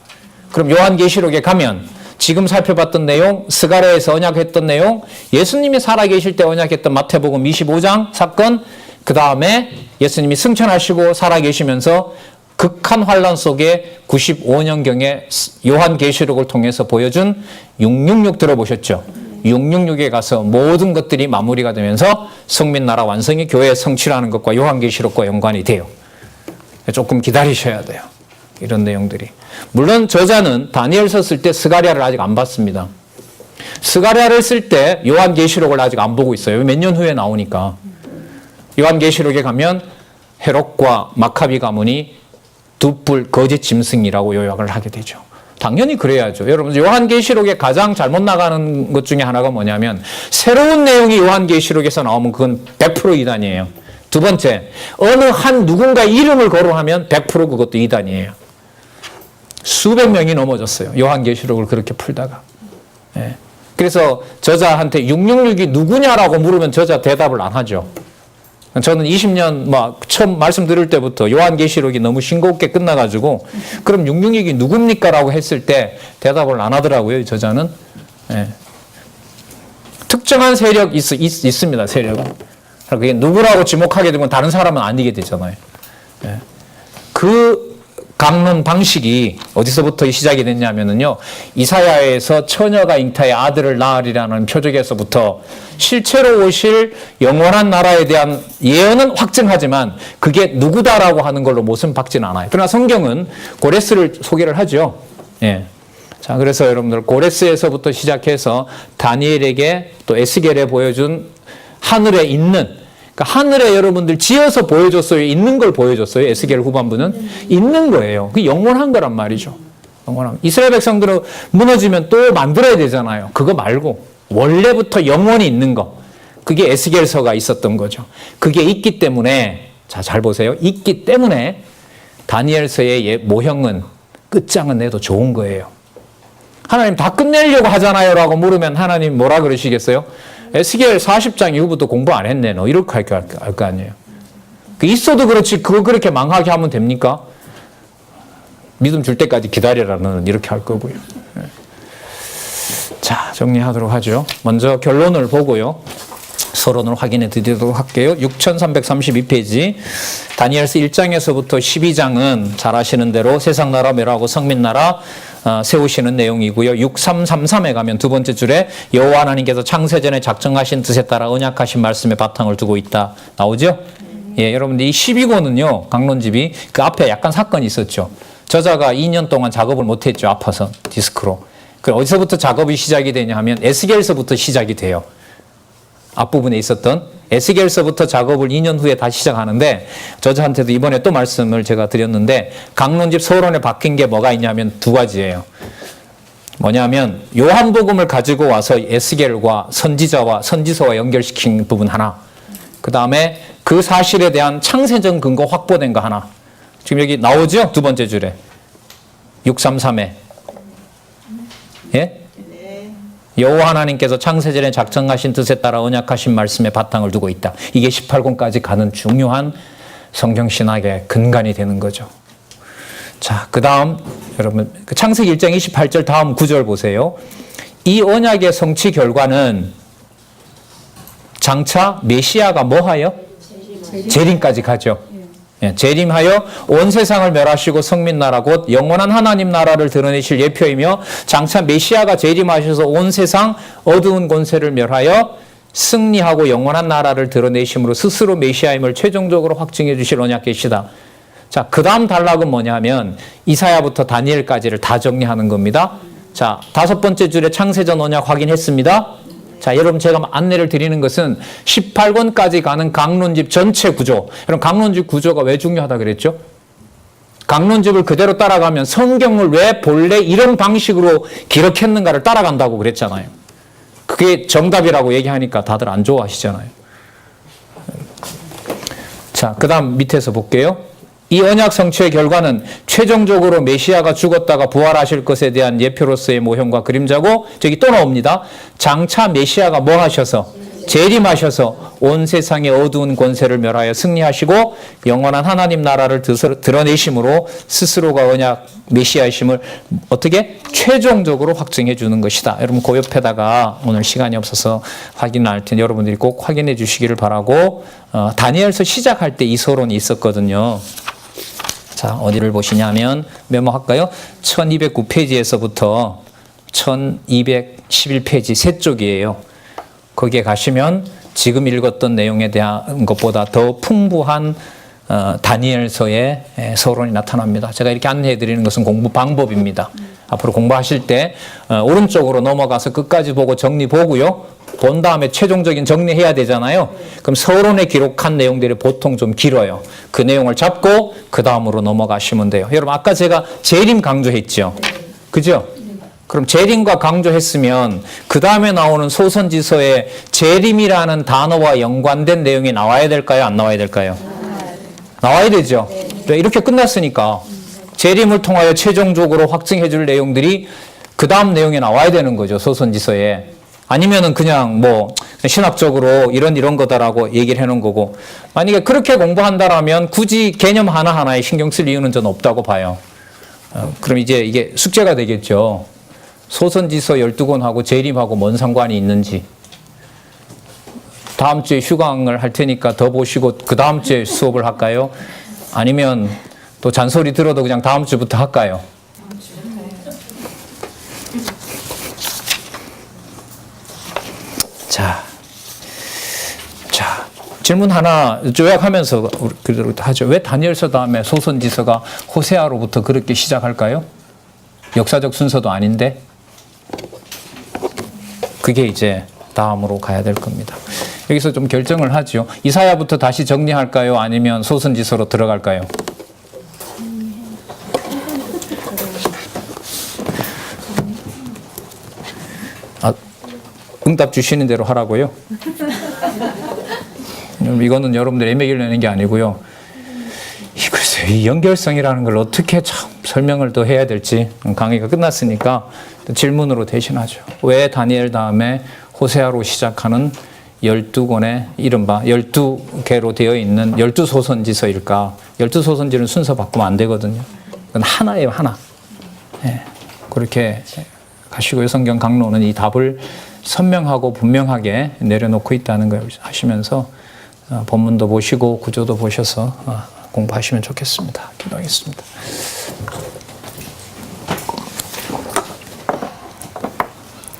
그럼 요한계시록에 가면 지금 살펴봤던 내용, 스가랴에서 언약했던 내용, 예수님이 살아계실 때 언약했던 마태복음 25장 사건, 그 다음에 예수님이 승천하시고 살아계시면서 극한 환란 속에 95년경에 요한계시록을 통해서 보여준 666 들어보셨죠? 666에 가서 모든 것들이 마무리가 되면서 성민나라 완성이 교회의 성취라는 것과 요한계시록과 연관이 돼요. 조금 기다리셔야 돼요. 이런 내용들이. 물론 저자는 다니엘서 쓸 때 스가랴를 아직 안 봤습니다. 스가랴를 쓸 때 요한계시록을 아직 안 보고 있어요. 몇 년 후에 나오니까. 요한계시록에 가면 헤롯과 마카비 가문이 두 뿔 거짓 짐승이라고 요약을 하게 되죠. 당연히 그래야죠. 여러분, 요한계시록에 가장 잘못 나가는 것 중에 하나가 뭐냐면 새로운 내용이 요한계시록에서 나오면 그건 100% 이단이에요. 두 번째, 어느 한 누군가의 이름을 거론하면 100% 그것도 이단이에요. 수백 명이 넘어졌어요. 요한계시록을 그렇게 풀다가. 예. 그래서 저자한테 666이 누구냐라고 물으면 저자 대답을 안 하죠. 저는 20년 처음 말씀드릴 때부터 요한계시록이 너무 싱겁게 끝나가지고 그럼 666이 누굽니까? 라고 했을 때 대답을 안 하더라고요. 저자는. 예. 특정한 세력 있습니다. 세력은. 그게 누구라고 지목하게 되면 다른 사람은 아니게 되잖아요. 예. 그 강론 방식이 어디서부터 시작이 됐냐면요. 이사야에서 처녀가 잉타의 아들을 낳으리라는 표적에서부터 실체로 오실 영원한 나라에 대한 예언은 확증하지만 그게 누구다라고 하는 걸로 못은 박진 않아요. 그러나 성경은 고레스를 소개를 하죠. 예. 자, 그래서 여러분들 고레스에서부터 시작해서 다니엘에게 또 에스겔에 보여준 하늘에 있는, 그러니까 하늘에 여러분들 지어서 보여줬어요? 있는 걸 보여줬어요? 에스겔 후반부는? 있는 거예요. 그 영원한 거란 말이죠. 영원한. 이스라엘 백성들은 무너지면 또 만들어야 되잖아요. 그거 말고 원래부터 영원히 있는 거. 그게 에스겔서가 있었던 거죠. 그게 있기 때문에, 자, 잘 보세요. 있기 때문에 다니엘서의 모형은 끝장은 내도 좋은 거예요. 하나님 다 끝내려고 하잖아요 라고 물으면 하나님 뭐라 그러시겠어요? 에스겔 40장 이후부터 공부 안 했네. 너 이렇게 할 거 아니에요. 있어도 그렇지 그거 그렇게 망하게 하면 됩니까? 믿음 줄 때까지 기다려라. 너는 이렇게 할 거고요. 자, 정리하도록 하죠. 먼저 결론을 보고요. 서론을 확인해 드리도록 할게요. 6332페이지 다니엘서 1장에서부터 12장은 잘 아시는 대로 세상 나라 멸하고 성민 나라 세우시는 내용이고요. 6333에 가면 두 번째 줄에 여호와 하나님께서 창세전에 작정하신 뜻에 따라 언약하신 말씀에 바탕을 두고 있다 나오죠? 예, 여러분들 이 12권은요. 강론집이 그 앞에 약간 사건이 있었죠. 저자가 2년 동안 작업을 못했죠. 아파서 디스크로. 그 어디서부터 작업이 시작이 되냐 하면 에스겔서부터 시작이 돼요. 앞부분에 있었던 에스겔서부터 작업을 2년 후에 다시 시작하는데 저자한테도 이번에 또 말씀을 제가 드렸는데 강론집 서론에 박힌 게 뭐가 있냐면 두 가지예요. 뭐냐면 요한복음을 가지고 와서 에스겔과 선지자와 선지서와 연결시킨 부분 하나, 그 다음에 그 사실에 대한 창세전 근거 확보된 거 하나. 지금 여기 나오죠? 두 번째 줄에 633에 예? 여호와 하나님께서 창세전에 작정하신 뜻에 따라 언약하신 말씀에 바탕을 두고 있다. 이게 18권까지 가는 중요한 성경신학의 근간이 되는 거죠. 자, 그 다음 여러분 그 창세기 1장 28절 다음 구절 보세요. 이 언약의 성취 결과는 장차 메시아가 뭐하여? 재림까지 가죠. 예, 재림하여 온 세상을 멸하시고 성민나라 곧 영원한 하나님 나라를 드러내실 예표이며 장차 메시아가 재림하셔서 온 세상 어두운 권세를 멸하여 승리하고 영원한 나라를 드러내심으로 스스로 메시아임을 최종적으로 확증해 주실 언약 계시다. 자, 그 다음 단락은 뭐냐면 이사야부터 다니엘까지를 다 정리하는 겁니다. 자, 5번째 줄에 창세전 언약 확인했습니다. 자, 여러분 제가 안내를 드리는 것은 18권까지 가는 강론집 전체 구조. 여러분 강론집 구조가 왜 중요하다 그랬죠? 강론집을 그대로 따라가면 성경을 왜 본래 이런 방식으로 기록했는가를 따라간다고 그랬잖아요. 그게 정답이라고 얘기하니까 다들 안 좋아하시잖아요. 자, 그 다음 밑에서 볼게요. 이 언약 성취의 결과는 최종적으로 메시아가 죽었다가 부활하실 것에 대한 예표로서의 모형과 그림자고, 저기 또 나옵니다. 장차 메시아가 뭐 하셔서? 재림하셔서 온 세상의 어두운 권세를 멸하여 승리하시고 영원한 하나님 나라를 드러내심으로 스스로가 언약 메시아이심을 어떻게? 최종적으로 확증해 주는 것이다. 여러분 그 옆에다가 오늘 시간이 없어서 확인 안 할 테니 여러분들이 꼭 확인해 주시기를 바라고, 다니엘서 시작할 때 이 서론이 있었거든요. 자, 어디를 보시냐면 메모할까요? 1209페이지에서부터 1211페이지 세 쪽이에요. 거기에 가시면 지금 읽었던 내용에 대한 것보다 더 풍부한 다니엘서의 서론이 나타납니다. 제가 이렇게 안내해 드리는 것은 공부 방법입니다. 앞으로 공부하실 때 오른쪽으로 넘어가서 끝까지 보고 정리 보고요. 본 다음에 최종적인 정리해야 되잖아요. 그럼 서론에 기록한 내용들이 보통 좀 길어요. 그 내용을 잡고 그 다음으로 넘어가시면 돼요. 여러분 아까 제가 재림 강조했죠. 그죠? 그럼 재림과 강조했으면 그 다음에 나오는 소선지서에 재림이라는 단어와 연관된 내용이 나와야 될까요? 안 나와야 될까요? 나와야 되죠. 이렇게 끝났으니까 재림을 통하여 최종적으로 확증해 줄 내용들이 그 다음 내용에 나와야 되는 거죠. 소선지서에. 아니면은 그냥 뭐 신학적으로 이런 거다라고 얘기를 해놓은 거고, 만약에 그렇게 공부한다라면 굳이 개념 하나하나에 신경 쓸 이유는 저는 없다고 봐요. 그럼 이제 이게 숙제가 되겠죠. 소선지서 12권하고 재림하고 뭔 상관이 있는지. 다음 주에 휴강을 할 테니까 더 보시고 그 다음 주에 수업을 할까요? 아니면 또 잔소리 들어도 그냥 다음 주부터 할까요? 자, 질문 하나 요약하면서 그대로 하죠. 왜 다니엘서 다음에 소선지서가 호세아로부터 그렇게 시작할까요? 역사적 순서도 아닌데. 그게 이제 다음으로 가야 될 겁니다. 여기서 좀 결정을 하죠. 이사야부터 다시 정리할까요? 아니면 소선지서로 들어갈까요? 응답 주시는 대로 하라고요? 이거는 여러분들 애매기를 내는 게 아니고요. 글쎄요, 이 연결성이라는 걸 어떻게 참 설명을 더 해야 될지, 강의가 끝났으니까 질문으로 대신하죠. 왜 다니엘 다음에 호세아로 시작하는 12권의 이른바 12개로 되어 있는 12소선지서일까? 12소선지는 순서 바꾸면 안 되거든요. 그건 하나예요, 하나. 네, 그렇게 가시고요. 성경 강론은 이 답을 선명하고 분명하게 내려놓고 있다는 걸 하시면서 본문도 보시고 구조도 보셔서 공부하시면 좋겠습니다. 기도하겠습니다.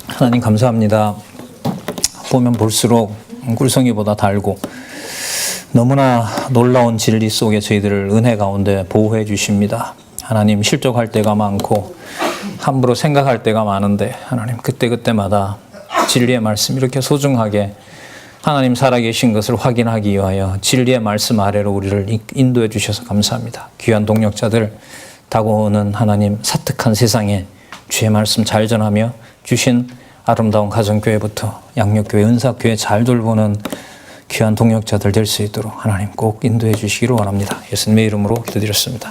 하나님 감사합니다. 보면 볼수록 꿀성이보다 달고 너무나 놀라운 진리 속에 저희들을 은혜 가운데 보호해 주십니다. 하나님 실족할 때가 많고 함부로 생각할 때가 많은데 하나님 그때그때마다 진리의 말씀 이렇게 소중하게 하나님 살아계신 것을 확인하기 위하여 진리의 말씀 아래로 우리를 인도해 주셔서 감사합니다. 귀한 동역자들 다가오는 하나님 사특한 세상에 주의 말씀 잘 전하며 주신 아름다운 가정교회부터 양육교회, 은사교회 잘 돌보는 귀한 동역자들 될 수 있도록 하나님 꼭 인도해 주시기를 원합니다. 예수님의 이름으로 기도드렸습니다.